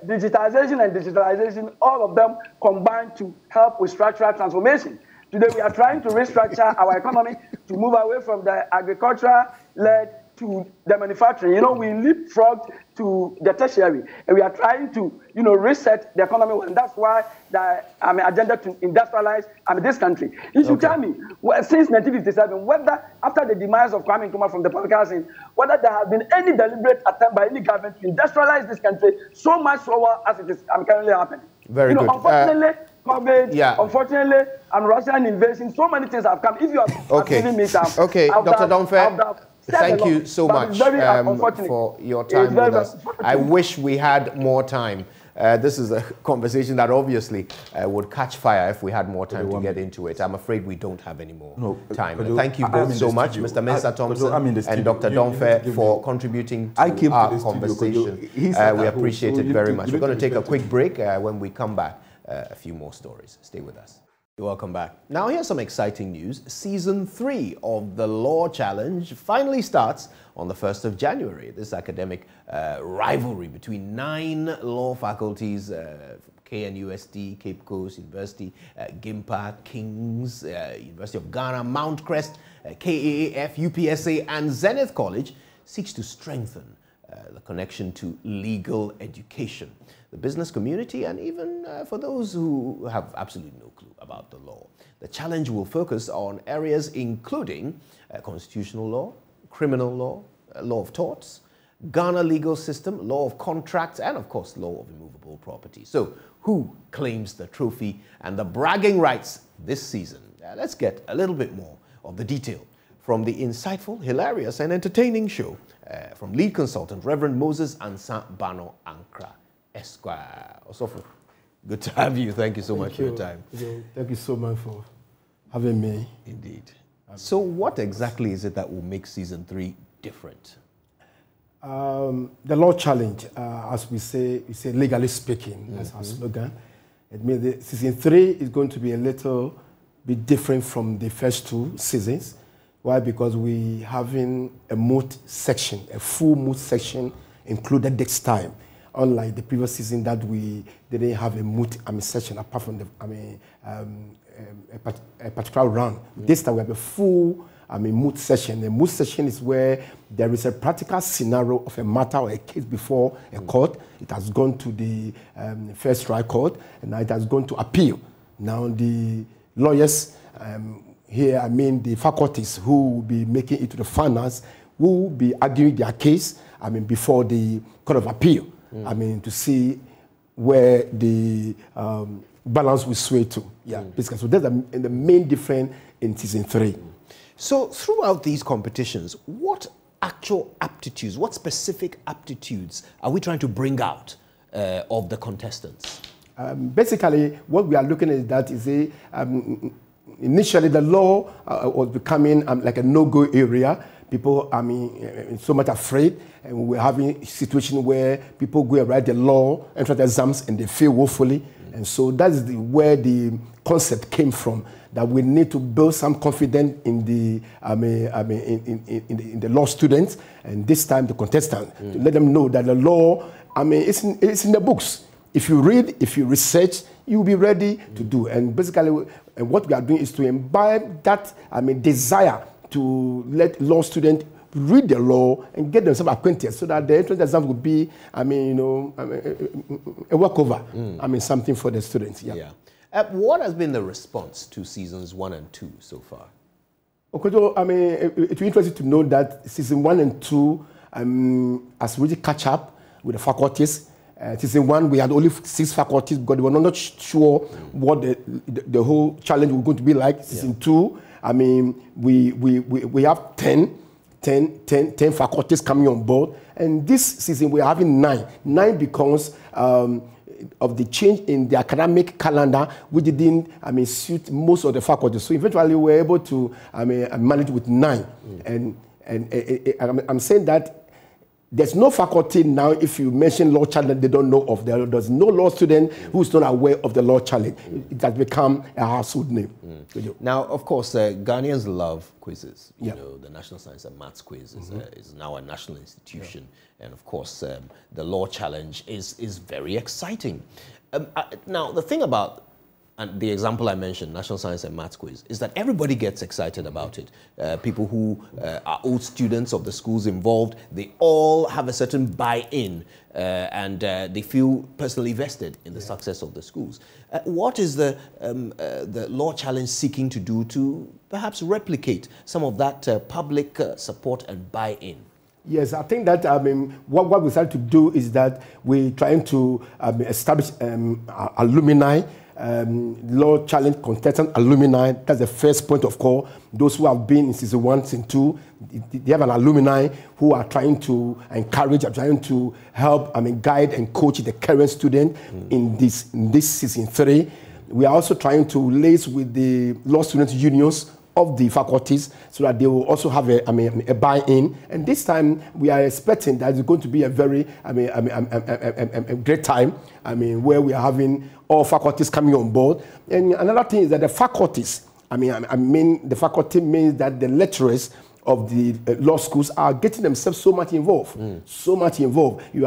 digitalization, all of them combine to help with structural transformation. Today, we are trying to restructure our economy to move away from the agricultural-led to the manufacturing. We leapfrogged to the tertiary, and we are trying to, reset the economy, and that's why the agenda to industrialize this country. You should tell me, since 1957, whether after the demise of Kwame Nkrumah from the political scene, whether there has been any deliberate attempt by any government to industrialize this country so much slower as it is currently happening. Very good. Unfortunately, COVID, unfortunately, and Russian invasion, so many things have come. If you have given me some, Dr. Donfe, thank you so much for your time with us. I wish we had more time. This is a conversation that obviously would catch fire if we had more time to get into it. I'm afraid we don't have any more time. Thank you both so much, Mr. Mensah Thompson and Dr. Donfe, for contributing to our conversation. We appreciate it very much. We're going to take a quick break. When we come back, a few more stories. Stay with us. Welcome back. Now here's some exciting news. Season 3 of the Law Challenge finally starts on the 1st of January. This academic rivalry between 9 law faculties, KNUST, Cape Coast University, GIMPA, King's, University of Ghana, Mount Crest, KAAF, UPSA, and Zenith College seeks to strengthen the connection to legal education, the business community, and even for those who have absolutely no clue about the law. The challenge will focus on areas including constitutional law, criminal law, law of torts, Ghana legal system, law of contracts, and of course, law of immovable property. So who claims the trophy and the bragging rights this season? Let's get a little bit more of the detail from the insightful, hilarious, and entertaining show from lead consultant Reverend Moses Ansa Bano Ankra Esquire. Osofo, good to have you. Thank you so much for your time. Thank you so much for having me. Indeed. So what exactly is it that will make season 3 different? The Law Challenge, as we say legally speaking, that's our slogan. It means that season 3 is going to be a little bit different from the first 2 seasons. Why? Because we having a moot section, a full moot section included this time. Unlike the previous season that we didn't have a moot section apart from the a particular round. This time we have a full moot session. The moot session is where there is a practical scenario of a matter or a case before a court. It has gone to the first trial court, and now it has gone to appeal. Now the lawyers here, the faculties who will be making it to the finals, will be arguing their case, before the Court of Appeal, to see where the balance will sway to. Yeah, basically. So that's the main difference in season 3. So throughout these competitions, what actual aptitudes, what specific aptitudes are we trying to bring out of the contestants? Basically, what we are looking at that is initially the law was becoming like a no-go area people, so much afraid, and we're having a situation where people go and write the law entrance exams and they fail woefully. And so that's where the concept came from, that we need to build some confidence in the in the law students, and this time the contestants, to let them know that the law, it's in the books. If you read, if you research, you'll be ready to do. And basically, what we are doing is to imbibe that desire to let law students read the law and get themselves acquainted, so that the entrance exam will be, a walkover. Something for the students. Yeah. What has been the response to seasons 1 and 2 so far? Kojo, it's interesting to know that season 1 and 2 has really catch up with the faculties. Season 1, we had only 6 faculties because they were not sure what the whole challenge was going to be like. Season 2, we have 10 faculties coming on board. And this season, we are having 9. 9 because of the change in the academic calendar, which didn't suit most of the faculties. So eventually, we were able to manage with 9. And I'm saying that there's no faculty now, if you mention law challenge, they don't know of there's no law student who's not aware of the law challenge. It has become a household name. Now, of course, Ghanaians love quizzes. You know, the National Science and Maths quiz is now a national institution. And of course, the law challenge is very exciting. Now, the thing about the example I mentioned, National Science and Maths quiz, is that everybody gets excited about it. People who are old students of the schools involved, they all have a certain buy-in and they feel personally vested in the success of the schools. What is the law challenge seeking to do to perhaps replicate some of that public support and buy-in? Yes, I think that what we start to do is that we're trying to establish alumni, law challenge contestant alumni. That's the first point of call. Those who have been in season 1, season 2, they have an alumni who are trying to encourage, are trying to help, guide and coach the current student in this season 3. We are also trying to liaise with the law students unions of the faculties, so that they will also have a buy-in. And this time, we are expecting that it's going to be a very a great time, where we are having all faculties coming on board. And another thing is that the faculties, the faculty means that the lecturers of the law schools are getting themselves so much involved, so much involved. We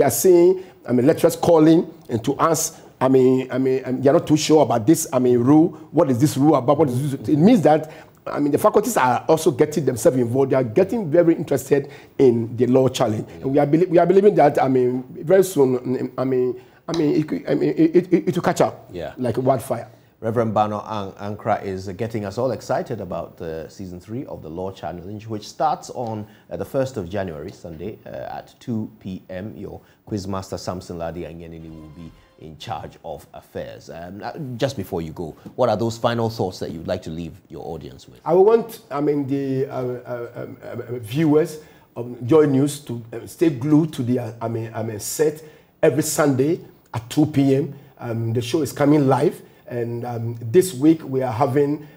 are seeing lecturers calling and to ask, you're not too sure about this, rule. What is this rule about? What is this? It means that, the faculties are also getting themselves involved. They are getting very interested in the law challenge. And we are believing that, very soon, it will catch up like wildfire. Reverend Bano Ankra is getting us all excited about season 3 of the Law Challenge, which starts on the 1st of January, Sunday, at 2 p.m. Your quizmaster Samson Ladi Anyenini will be in charge of affairs. Just before you go, what are those final thoughts that you'd like to leave your audience with? I want, the viewers of JoyNews to stay glued to the set every Sunday at 2 p.m. The show is coming live, and this week we are having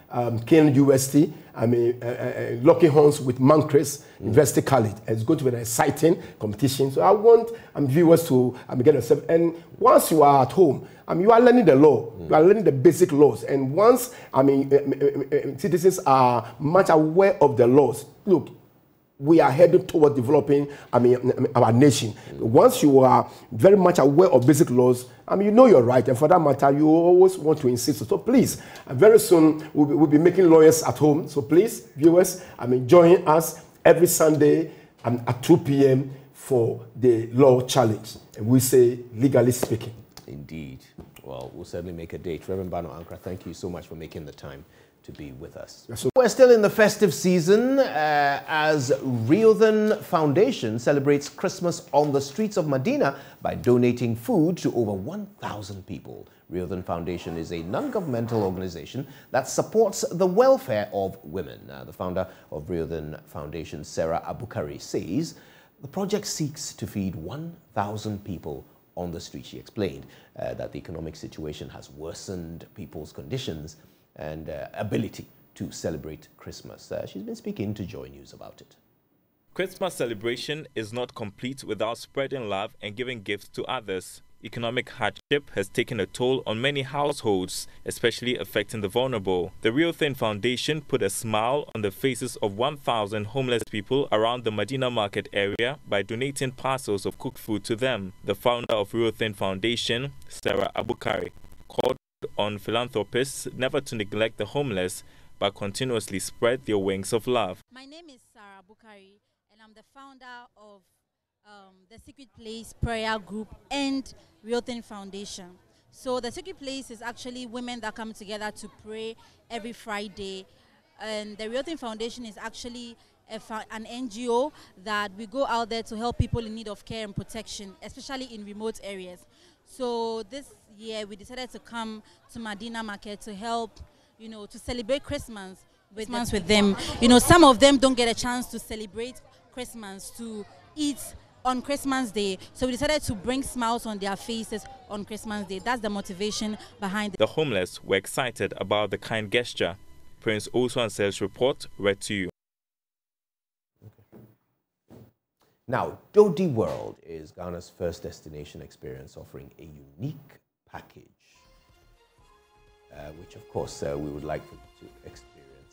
Kane University, locking horns with Mancris University College. It's going to be an exciting competition. So I want viewers to get themselves. And once you are at home, you are learning the law. You are learning the basic laws. And once citizens are much aware of the laws, look, we are heading towards developing our nation. Once you are very much aware of basic laws, you know your right, and for that matter, you always want to insist. So please, very soon we'll be making lawyers at home. So please, viewers, join us every Sunday at 2 p.m. for the Law Challenge. And we say, legally speaking. Indeed. Well, we'll certainly make a date. Reverend Bano Ankra, thank you so much for making the time to be with us. We're still in the festive season as Riothan Foundation celebrates Christmas on the streets of Medina by donating food to over 1,000 people. Riothan Foundation is a non-governmental organization that supports the welfare of women. The founder of Riothan Foundation, Sarah Abukari, says the project seeks to feed 1,000 people on the street. She explained that the economic situation has worsened people's conditions and ability to celebrate Christmas. She's been speaking to Joy News about it. Christmas celebration is not complete without spreading love and giving gifts to others. Economic hardship has taken a toll on many households, especially affecting the vulnerable. The Real Thing Foundation put a smile on the faces of 1,000 homeless people around the Medina Market area by donating parcels of cooked food to them. The founder of Real Thing Foundation, Sarah Abukari, called on philanthropists never to neglect the homeless, but continuously spread their wings of love. My name is Sarah Abukari, and I'm the founder of the Secret Place Prayer Group and Real Thing Foundation. So the Secret Place is actually women that come together to pray every Friday, and the Real Thing Foundation is actually an NGO that we go out there to help people in need of care and protection, especially in remote areas. So this year we decided to come to Medina Market to help, to celebrate Christmas with them. Some of them don't get a chance to celebrate Christmas, to eat on Christmas Day. So we decided to bring smiles on their faces on Christmas Day. That's the motivation behind it. The homeless were excited about the kind gesture. Prince Osu Ansel's report read to you. Now, Dodi World is Ghana's first destination experience offering a unique package, which of course we would like you to experience.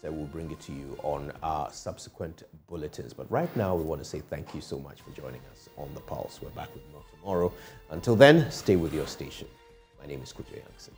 We'll bring it to you on our subsequent bulletins. But right now, we want to say thank you so much for joining us on The Pulse. We're back with more tomorrow. Until then, stay with your station. My name is Kojo Yankson.